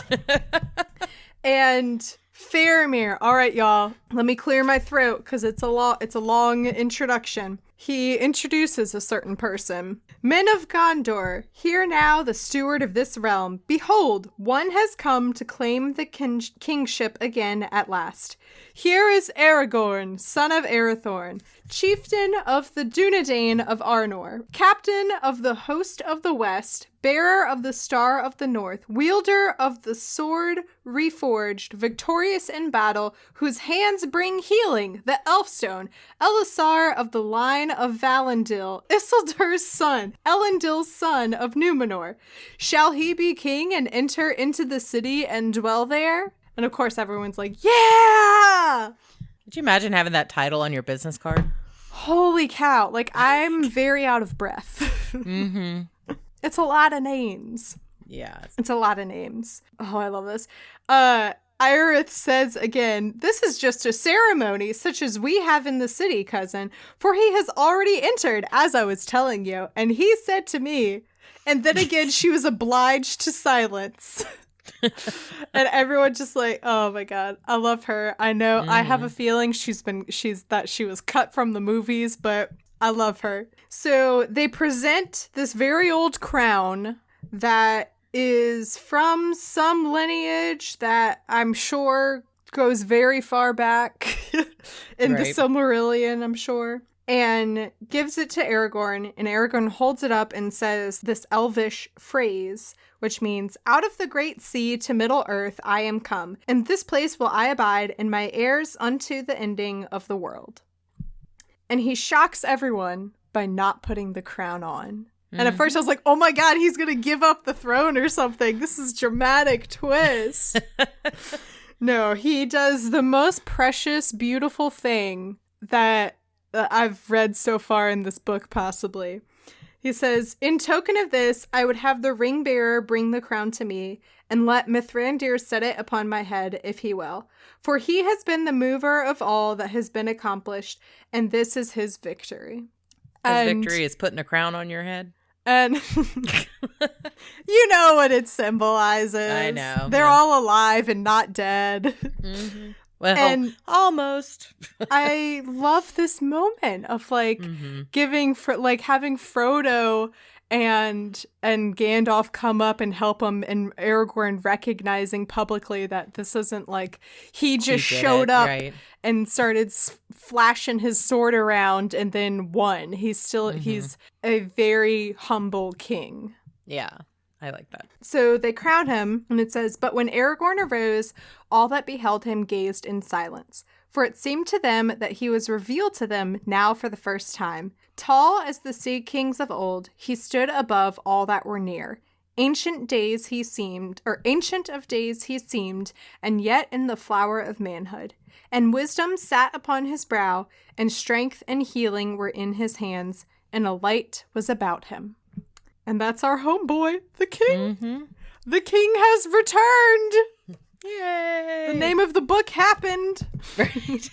And Faramir, all right, y'all, let me clear my throat because it's a long introduction. He introduces a certain person. Men of Gondor, hear now the steward of this realm. Behold, one has come to claim the kingship again at last. Here is Aragorn, son of Arathorn, chieftain of the Dunedain of Arnor, captain of the host of the west, bearer of the star of the north, wielder of the sword reforged, victorious in battle, whose hands bring healing, the Elfstone, Elisar of the line of Valandil, Isildur's son, Elendil's son of Numenor. Shall he be king and enter into the city and dwell there? And of course everyone's like, yeah!
Could you imagine having that title on your business card?
Holy cow. Like, I'm very out of breath. It's a lot of names.
Yeah.
It's a lot of names. Oh, I love this. Ioreth says again, this is just a ceremony such as we have in the city, cousin, for he has already entered, as I was telling you, and he said to me, and then again she was obliged to silence. And everyone just like, oh my God, I love her. I know I have a feeling she was cut from the movies, but I love her. So they present this very old crown that is from some lineage that I'm sure goes very far back in the
Right.
Silmarillion, I'm sure, and gives it to Aragorn, and Aragorn holds it up and says this elvish phrase, which means, out of the great sea to Middle Earth I am come, and this place will I abide, and my heirs unto the ending of the world. And he shocks everyone by not putting the crown on. And at first I was like, oh my God, he's going to give up the throne or something. This is dramatic twist. No, he does the most precious, beautiful thing that I've read so far in this book, possibly. He says, in token of this, I would have the ring bearer bring the crown to me, and let Mithrandir set it upon my head, if he will. For he has been the mover of all that has been accomplished, and this is his victory.
His victory is putting a crown on your head.
And you know what it symbolizes.
I know.
They're
Yeah.
all alive and not dead.
Well,
And-
almost.
I love this moment of like having Frodo and Gandalf come up and help him, and Aragorn recognizing publicly that this isn't like he just
did
showed
it,
up
right.
and started flashing his sword around and then won. He's a very humble king.
Yeah, I like that.
So they crown him, and it says, but when Aragorn arose, all that beheld him gazed in silence. For it seemed to them that he was revealed to them now for the first time. Tall as the sea kings of old, he stood above all that were near. Ancient of days he seemed, and yet in the flower of manhood. And wisdom sat upon his brow, and strength and healing were in his hands, and a light was about him. And that's our homeboy, the king. The king has returned.
Yay!
The name of the book happened.
Right.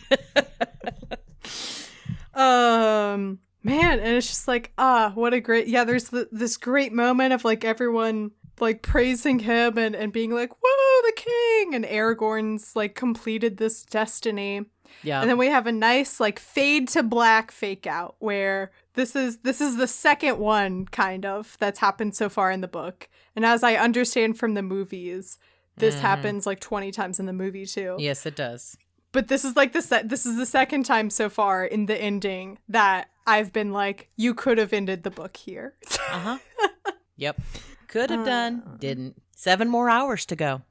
Man, and it's just like, what a great, there's this great moment of like everyone like praising him and being like, whoa, the king, and Aragorn's like completed this destiny.
Yeah.
And then we have a nice like fade to black fake out where this is the second one kind of that's happened so far in the book. And as I understand from the movies, this happens like 20 times in the movie too.
Yes, it does.
But this is like this is the second time so far in the ending that I've been like, you could have ended the book here.
Yep. Could have done, didn't. 7 more hours to go.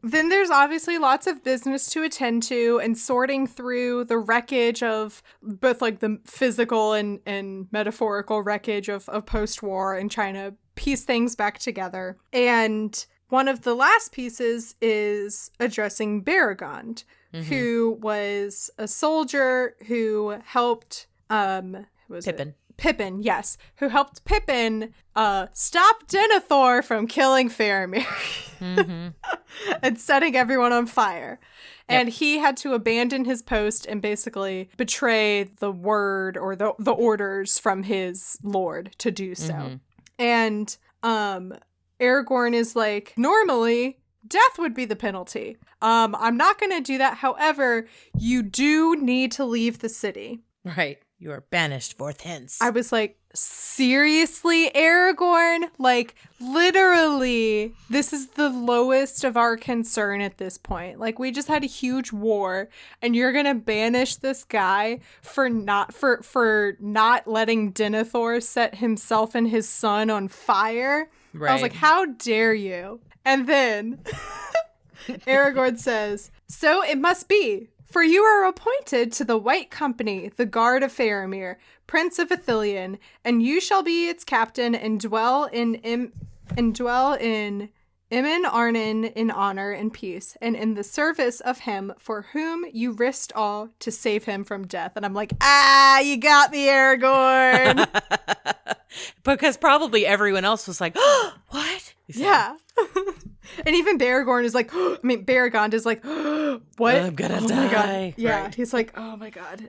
Then there's obviously lots of business to attend to and sorting through the wreckage of both like the physical and metaphorical wreckage of post-war and trying to piece things back together. And one of the last pieces is addressing Baragond, who was a soldier who helped Pippin, yes, who helped Pippin stop Denethor from killing Faramir and setting everyone on fire. Yep. And he had to abandon his post and basically betray the word or the orders from his lord to do so. And Aragorn is like, normally death would be the penalty. I'm not going to do that. However, you do need to leave the city.
Right. You are banished forth hence.
I was like, seriously, Aragorn? Like, literally, this is the lowest of our concern at this point. Like, we just had a huge war, and you're gonna banish this guy for not letting Denethor set himself and his son on fire? Right. I was like, how dare you? And then Aragorn says, so it must be. For you are appointed to the White Company, the Guard of Faramir, Prince of Ithilien, and you shall be its captain and dwell in Emin Arnon in honor and peace, and in the service of him for whom you risked all to save him from death. And I'm like, you got me, Aragorn.
Because probably everyone else was like, oh, what?
Yeah. And even Baragorn is like, Baragond is like, what?
I'm gonna die.
My God. Yeah. Right. He's like, oh my God.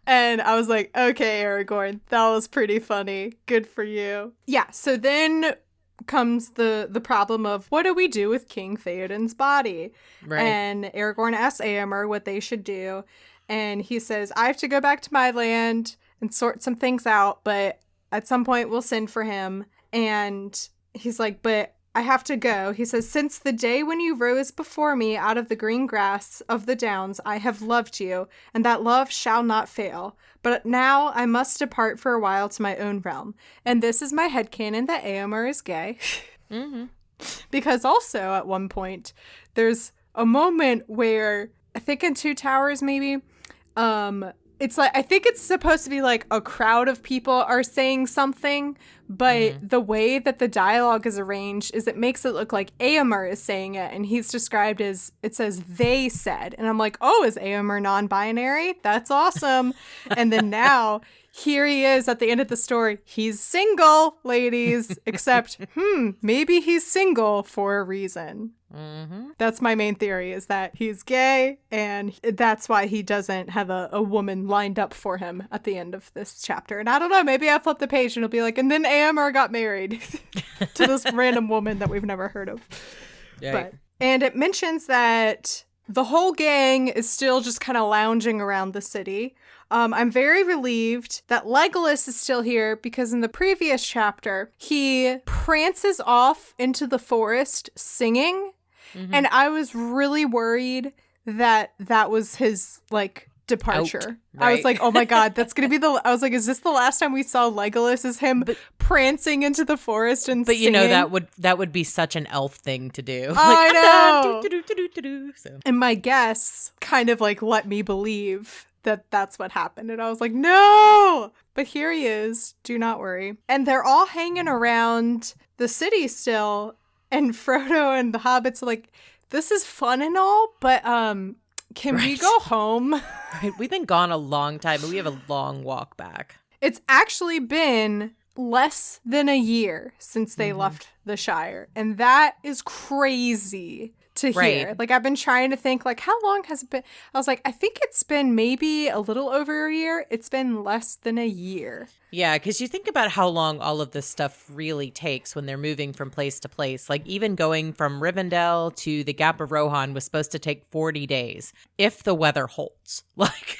And I was like, okay, Aragorn, that was pretty funny. Good for you. Yeah. So then comes the problem of what do we do with King Theoden's body? Right. And Aragorn asks Éomer what they should do. And he says, I have to go back to my land and sort some things out, but at some point we'll send for him. And he's like, but I have to go. He says, since the day when you rose before me out of the green grass of the downs, I have loved you, and that love shall not fail. But now I must depart for a while to my own realm. And this is my headcanon that Éomer is gay. Because also at one point, there's a moment where, I think in Two Towers maybe, it's like, I think it's supposed to be like a crowd of people are saying something, but the way that the dialogue is arranged is it makes it look like Éomer is saying it, and he's described as, it says they said. And I'm like, oh, is Éomer non-binary? That's awesome. And then now here he is at the end of the story. He's single, ladies, except, maybe he's single for a reason. That's my main theory, is that he's gay, and that's why he doesn't have a woman lined up for him at the end of this chapter. And I don't know, maybe I'll flip the page and it'll be like, and then Éomer got married to this random woman that we've never heard of. And it mentions that the whole gang is still just kind of lounging around the city. I'm very relieved that Legolas is still here, because in the previous chapter, he prances off into the forest singing. And I was really worried that that was his, like, departure. Right. I was like, oh my God, that's going to be I was like, is this the last time we saw Legolas? Is him prancing into the forest and singing?
You know, that would be such an elf thing to do.
I
know. So.
And my guess kind of, like, let me believe that that's what happened. And I was like, no! But here he is. Do not worry. And they're all hanging around the city still. And Frodo and the hobbits are like, this is fun and all, but can we go home?
Right. We've been gone a long time, but we have a long walk back.
It's actually been less than a year since they left the Shire. And that is crazy to here.
Right.
Like, I've been trying to think, like, how long has it been? I was like, I think it's been maybe a little over a year. It's been less than a year.
Yeah, because you think about how long all of this stuff really takes when they're moving from place to place. Like, even going from Rivendell to the Gap of Rohan was supposed to take 40 days if the weather holds. Like,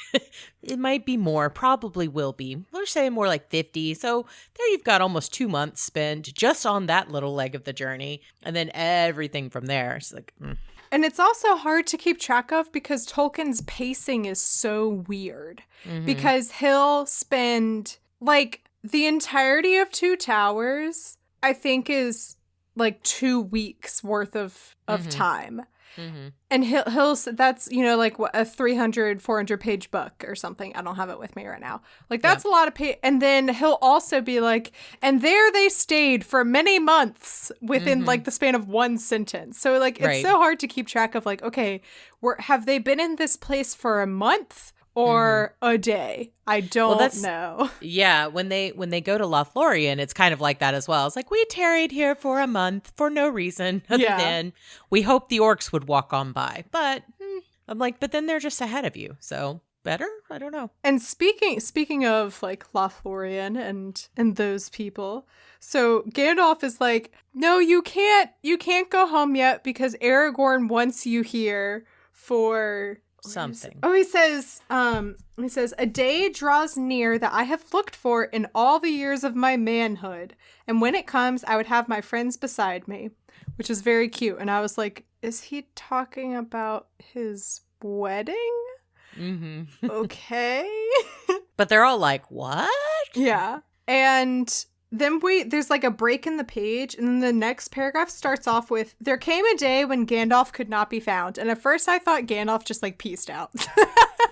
it might be more, probably will be. We're saying more like 50. So there you've got almost 2 months spent just on that little leg of the journey. And then everything from there. It's like,
And it's also hard to keep track of because Tolkien's pacing is so weird. Because he'll spend, like, the entirety of Two Towers, I think, is like 2 weeks worth of time. And he'll that's, you know, like a 300, 400 page book or something. I don't have it with me right now. Like, that's a lot of and then he'll also be like, and there they stayed for many months within like the span of one sentence. So, like, it's so hard to keep track of, like, okay, have they been in this place for a month or a day? I don't know.
Yeah, when they go to Lothlorien, it's kind of like that as well. It's like, we tarried here for a month for no reason other than we hoped the orcs would walk on by. But I'm like, but then they're just ahead of you. So better? I don't know.
And speaking of, like, Lothlorien and those people, so Gandalf is like, no, you can't go home yet because Aragorn wants you here for
something.
Oh, he says, a day draws near that I have looked for in all the years of my manhood. And when it comes, I would have my friends beside me, which is very cute. And I was like, is he talking about his wedding? Okay.
But they're all like, what?
Yeah. And then there's like a break in the page, and then the next paragraph starts off with, there came a day when Gandalf could not be found. And at first I thought Gandalf just, like, peaced out.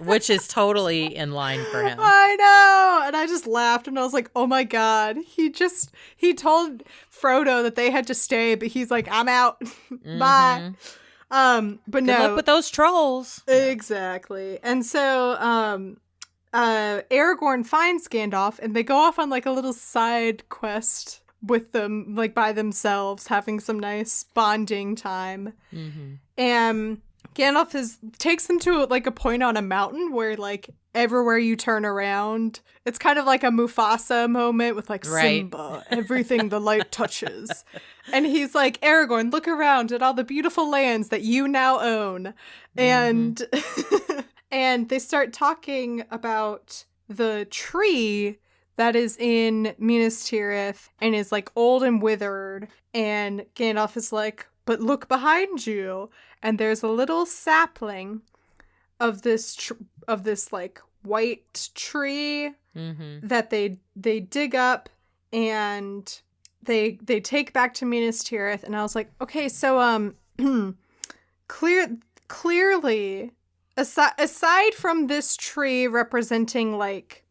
Which is totally in line for him.
I know. And I just laughed, and I was like, oh my God. He told Frodo that they had to stay, but he's like, I'm out. Bye. But
Good
no.
luck with those trolls.
Exactly. And so, Aragorn finds Gandalf, and they go off on, like, a little side quest with them, like, by themselves, having some nice bonding time. And Gandalf takes them to, like, a point on a mountain where, like, everywhere you turn around, it's kind of like a Mufasa moment with, like, Simba, everything the light touches. And he's like, Aragorn, look around at all the beautiful lands that you now own. And and they start talking about the tree that is in Minas Tirith and is, like, old and withered. And Gandalf is like, but look behind you. And there's a little sapling of this like, white tree that they dig up and they take back to Minas Tirith. And I was like, okay, so clearly, aside from this tree representing, like,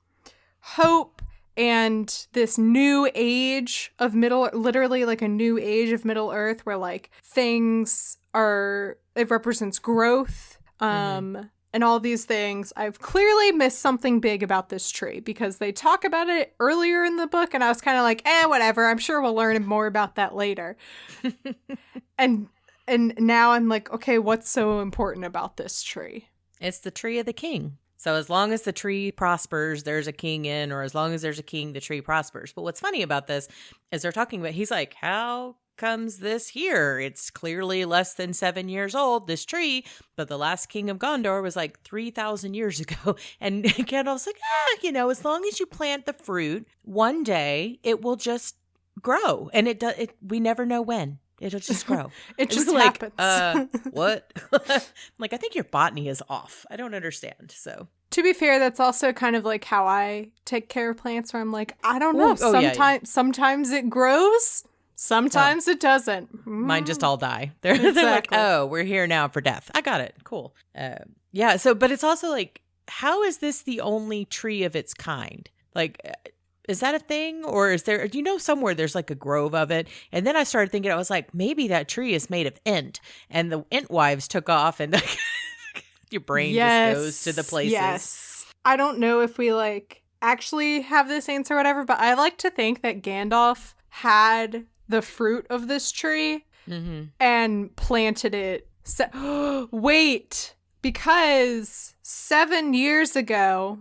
hope and this new age of literally like a new age of Middle Earth where, like, it represents growth, and all these things, I've clearly missed something big about this tree because they talk about it earlier in the book, and I was kind of like, whatever, I'm sure we'll learn more about that later. And now I'm like, okay, what's so important about this tree?
It's the tree of the king. So as long as the tree prospers, there's a king in, or as long as there's a king, the tree prospers. But what's funny about this is they're talking about, he's like, how comes this here? It's clearly less than 7 years old, this tree, but the last king of Gondor was like 3,000 years ago. And Gandalf's like, as long as you plant the fruit, one day it will just grow. And we never know when. It'll just grow.
It just
like,
happens.
What? Like, I think your botany is off. I don't understand. So,
to be fair, that's also kind of like how I take care of plants, where I'm like, I don't know. Sometimes it grows. Sometimes it doesn't.
Mine just all die. They're like, oh, we're here now for death. I got it. Cool. Yeah. So, but it's also like, how is this the only tree of its kind? Like, is that a thing? Or is there, somewhere there's like a grove of it? And then I started thinking, I was like, maybe that tree is made of Ent, and the Ent wives took off, and your brain just goes to the places.
Yes. I don't know if we, like, actually have this answer or whatever, but I like to think that Gandalf had the fruit of this tree and planted it So, wait, because 7 years ago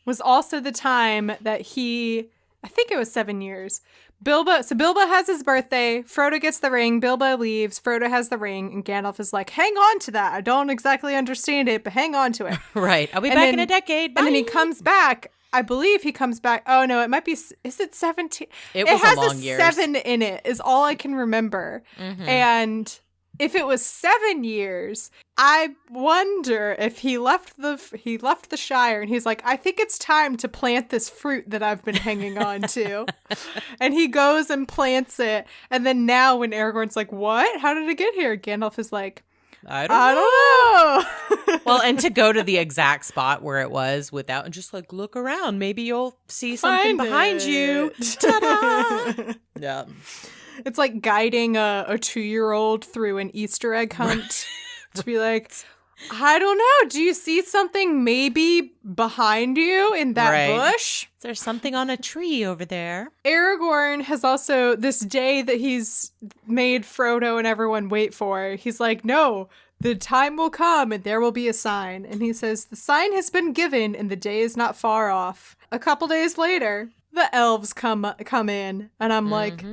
was also the time that I think it was 7 years. Bilbo has his birthday. Frodo gets the ring. Bilbo leaves. Frodo has the ring. And Gandalf is like, hang on to that. I don't exactly understand it, but hang on to it.
Right. I'll be back in a decade. Bye.
And then he comes back. I believe he comes back. Oh, no, it might be. Is it 17?
It was
has
a long year.
7 in it is all I can remember. And if it was 7 years, I wonder if he left the Shire and he's like, I think it's time to plant this fruit that I've been hanging on to. And he goes and plants it. And then now when Aragorn's like, what? How did it get here? Gandalf is like, I don't know.
Well, and to go to the exact spot where it was without and just like look around. Maybe you'll see something behind you. Ta-da! Yeah.
It's like guiding a 2-year-old through an Easter egg hunt to be like, I don't know. Do you see something maybe behind you in that bush?
Is there something on a tree over there?
Aragorn has also, this day that he's made Frodo and everyone wait for, he's like, no, the time will come and there will be a sign. And he says, the sign has been given and the day is not far off. A couple days later, the elves come in and I'm like,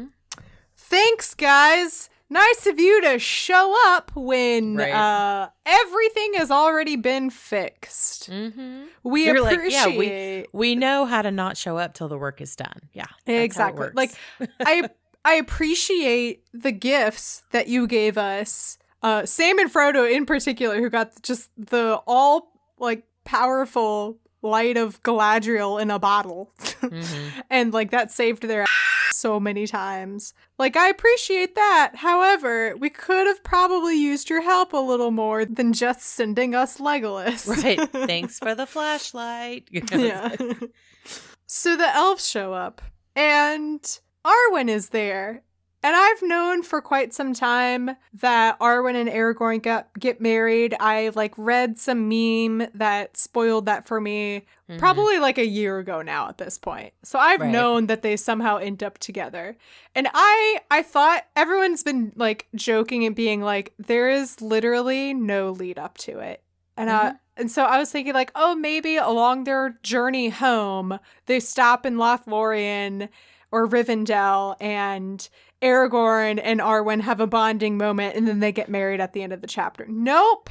thanks, guys. Nice of you to show up when everything has already been fixed. We appreciate.
We know how to not show up till the work is done. Yeah,
exactly. Like I appreciate the gifts that you gave us. Sam and Frodo in particular, who got just the all like powerful light of Galadriel in a bottle, and like that saved their so many times. Like, I appreciate that. However, we could have probably used your help a little more than just sending us Legolas.
Right. Thanks for the flashlight.
Yeah. So the elves show up, and Arwen is there. And I've known for quite some time that Arwen and Aragorn get married. I like read some meme that spoiled that for me probably like a year ago now at this point. So I've known that they somehow end up together. And I thought everyone's been like joking and being like, there is literally no lead up to it. And so I was thinking like, oh, maybe along their journey home, they stop in Lothlorien or Rivendell and Aragorn and Arwen have a bonding moment and then they get married at the end of the chapter. Nope.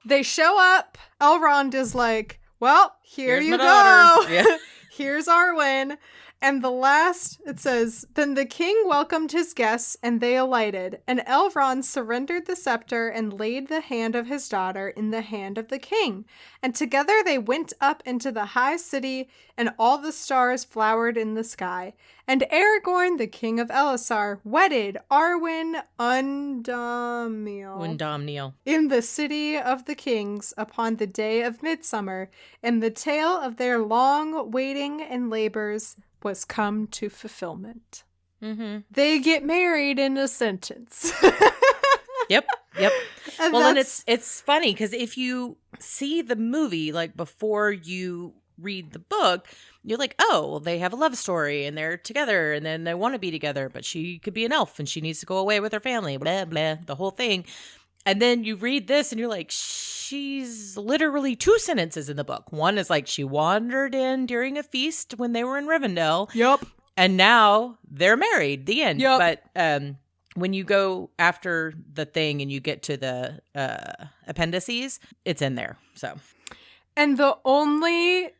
They show up. Elrond is like, well, here's you go. Yeah. Here's Arwen. And the last, it says, then the king welcomed his guests and they alighted. And Elrond surrendered the scepter and laid the hand of his daughter in the hand of the king. And together they went up into the high city and all the stars flowered in the sky. And Aragorn, the king of Elisar, wedded Arwen Undamneil in the city of the kings upon the day of midsummer. And the tale of their long waiting and labors was come to fulfillment. They get married in a sentence.
Yep. And it's funny because if you see the movie like before you read the book, you're like, oh, well, they have a love story and they're together and then they want to be together, but she could be an elf and she needs to go away with her family, blah, blah, the whole thing. And then you read this and you're like, she's literally 2 sentences in the book. One is like she wandered in during a feast when they were in Rivendell.
Yep.
And now they're married. The end.
Yep.
But when you go after the thing and you get to the appendices, it's in there. So.
And the only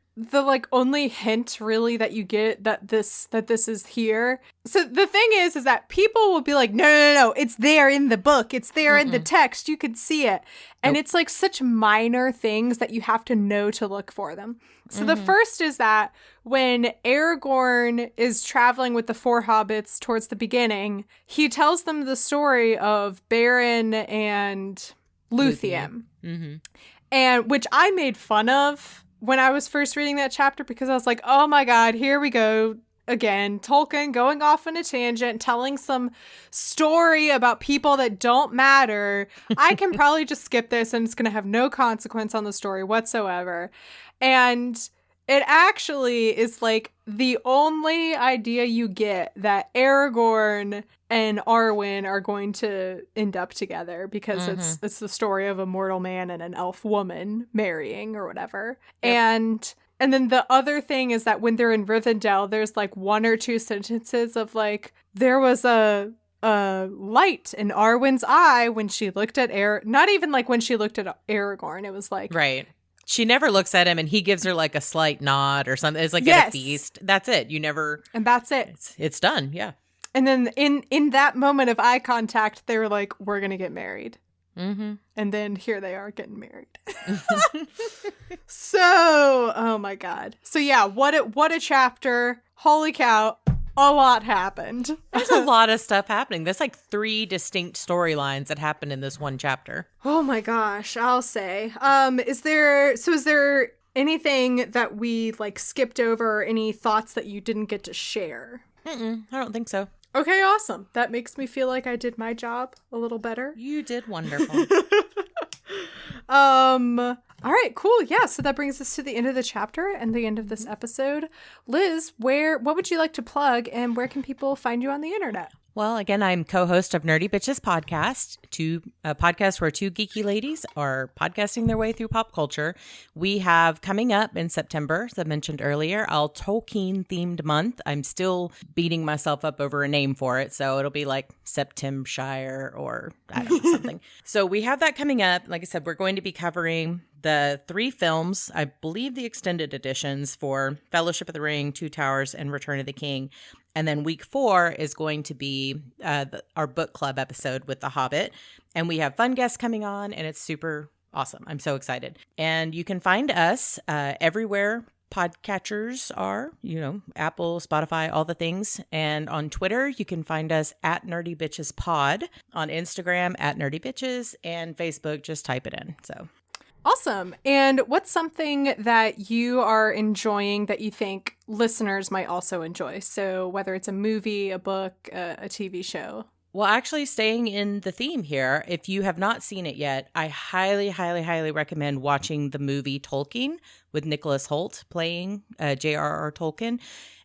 hint really that you get that this is here. So the thing is that people will be like, no, it's there in the book. It's there in the text. You could see it. And it's like such minor things that you have to know to look for them. So the first is that when Aragorn is traveling with the 4 hobbits towards the beginning, he tells them the story of Beren and Luthien. And which I made fun of when I was first reading that chapter because I was like, oh my God, here we go again. Tolkien going off on a tangent, telling some story about people that don't matter. I can probably just skip this and it's going to have no consequence on the story whatsoever. And it actually is like the only idea you get that Aragorn and Arwen are going to end up together, because it's the story of a mortal man and an elf woman marrying or whatever. Yep. And then the other thing is that when they're in Rivendell, there's like one or two sentences of like, there was a light in Arwen's eye when she looked at not even like when she looked at Aragorn. It was like,
right. She never looks at him, and he gives her like a slight nod or something. It's like at a feast. That's it. You never.
And that's it.
It's done. Yeah.
And then in that moment of eye contact, they were like, we're going to get married. Mm-hmm. And then here they are getting married. So, oh my God. So yeah, what a chapter. Holy cow. A lot happened.
There's a lot of stuff happening. There's like 3 distinct storylines that happened in this one chapter.
Oh my gosh, I'll say. Is there anything that we like skipped over, or any thoughts that you didn't get to share?
I don't think so.
Okay, awesome. That makes me feel like I did my job a little better.
You did wonderful.
All right, cool. Yeah, so that brings us to the end of the chapter and the end of this episode. Liz, what would you like to plug, and where can people find you on the internet?
Well, again, I'm co-host of Nerdy Bitches Podcast, a podcast where 2 geeky ladies are podcasting their way through pop culture. We have coming up in September, as I mentioned earlier, our Tolkien-themed month. I'm still beating myself up over a name for it, so it'll be like Septemshire or I don't know, something. So we have that coming up. Like I said, we're going to be covering the 3 films, I believe the extended editions for Fellowship of the Ring, Two Towers, and Return of the King. And then week 4 is going to be our book club episode with The Hobbit. And we have fun guests coming on, and it's super awesome. I'm so excited. And you can find us everywhere podcatchers are, Apple, Spotify, all the things. And on Twitter, you can find us at Nerdy Bitches Pod. On Instagram, at Nerdy Bitches. And Facebook, just type it in. So
awesome. And what's something that you are enjoying that you think listeners might also enjoy? So whether it's a movie, a book, a TV show.
Well, actually, staying in the theme here, if you have not seen it yet, I highly, highly, highly recommend watching the movie Tolkien with Nicholas Hoult playing J.R.R. Tolkien.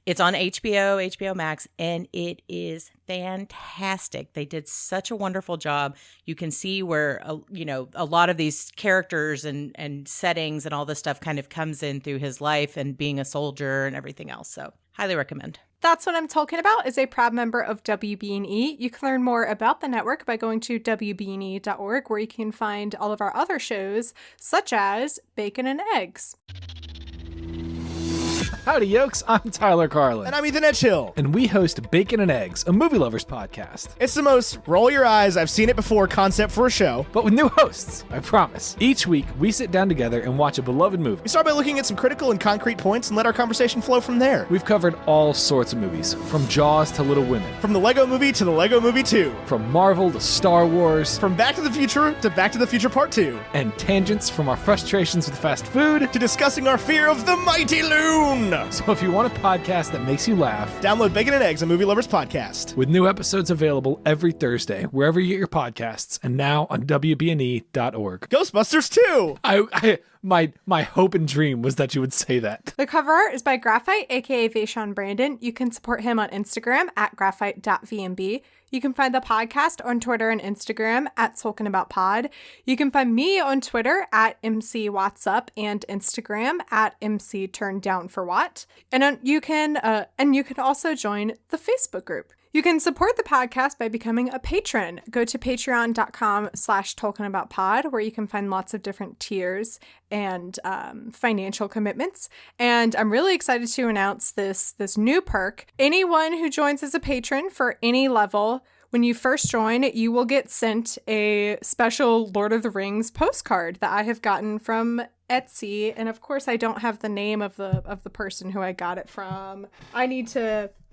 It's on HBO Max, and it is fantastic. They did such a wonderful job. You can see where, a lot of these characters and settings and all this stuff kind of comes in through his life and being a soldier and everything else. So highly recommend.
That's What I'm Talking About is a proud member of WB&E. You can learn more about the network by going to WBNE.org, where you can find all of our other shows, such as Bacon and Eggs.
Howdy, yokes. I'm Tyler Carlin.
And I'm Ethan Edgehill.
And we host Bacon and Eggs, a movie lovers podcast.
It's the most roll your eyes, I've seen it before concept for a show.
But with new hosts, I promise. Each week, we sit down together and watch a beloved movie.
We start by looking at some critical and concrete points and let our conversation flow from there.
We've covered all sorts of movies, from Jaws to Little Women.
From the Lego Movie to the Lego Movie 2.
From Marvel to Star Wars.
From Back to the Future to Back to the Future Part 2.
And tangents from our frustrations with fast food
to discussing our fear of the mighty loon.
So if you want a podcast that makes you laugh,
download Bacon and Eggs, a movie lovers podcast.
With new episodes available every Thursday, wherever you get your podcasts, and now on WBNE.org.
Ghostbusters 2!
My hope and dream was that you would say that.
The cover art is by Graphite, aka Vaishon Brandon. You can support him on Instagram at graphite.vmb. You can find the podcast on Twitter and Instagram at TolkienAboutPod. You can find me on Twitter at MCWhat'sUp and Instagram at MCTurnedDownForWhat. And you can also join the Facebook group. You can support the podcast by becoming a patron. Go to patreon.com/TolkienAboutPod, where you can find lots of different tiers and financial commitments. And I'm really excited to announce this new perk. Anyone who joins as a patron for any level, when you first join, you will get sent a special Lord of the Rings postcard that I have gotten from Etsy. And of course, I don't have the name of the person who I got it from.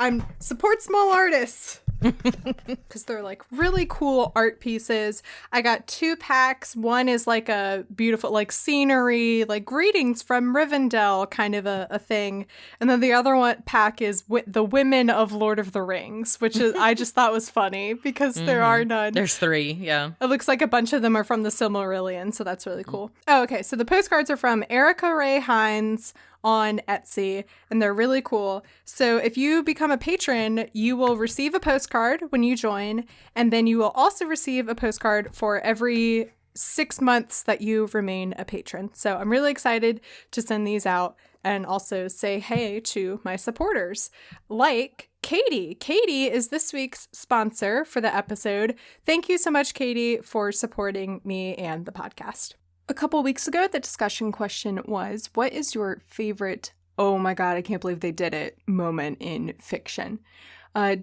I'm support small artists. Because they're like really cool art pieces. I got 2 packs. One is like a beautiful like scenery, like greetings from Rivendell kind of a thing. And then the other pack is the women of Lord of the Rings, which is I just thought was funny because there are none.
There's 3, yeah.
It looks like a bunch of them are from the Silmarillion, so that's really cool. Oh, okay. So the postcards are from Erica Ray Hines, on Etsy, and they're really cool. So if you become a patron, you will receive a postcard when you join, and then you will also receive a postcard for every 6 months that you remain a patron. So I'm really excited to send these out and also say hey to my supporters, like Katie. Katie is this week's sponsor for the episode. Thank you so much, Katie, for supporting me and the podcast. A couple weeks ago, the discussion question was, what is your favorite, oh my God, I can't believe they did it, moment in fiction?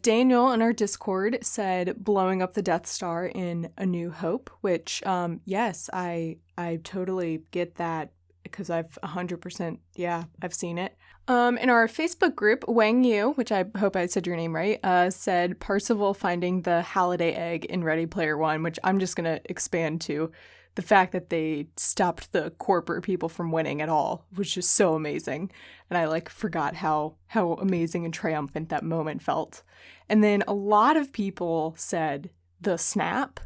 Daniel in our Discord said blowing up the Death Star in A New Hope, which, yes, I totally get that because I've 100%, I've seen it. In our Facebook group, Wang Yu, which I hope I said your name right, said Parzival finding the Halliday egg in Ready Player One, which I'm just going to expand to the fact that they stopped the corporate people from winning at all was just so amazing. And I forgot how amazing and triumphant that moment felt. And then a lot of people said the snap,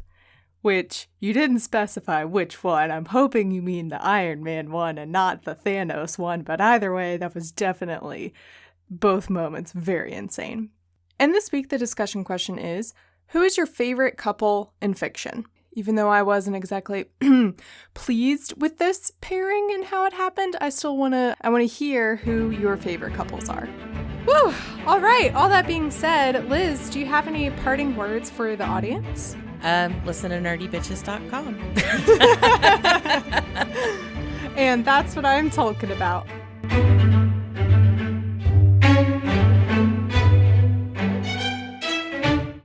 which you didn't specify which one. I'm hoping you mean the Iron Man one and not the Thanos one. But either way, that was definitely both moments very insane. And this week, the discussion question is, who is your favorite couple in fiction? Even though I wasn't exactly pleased with this pairing and how it happened, I want to hear who your favorite couples are. Woo! All right. All that being said, Liz, do you have any parting words for the audience?
Listen to nerdybitches.com.
And that's what I'm talking about.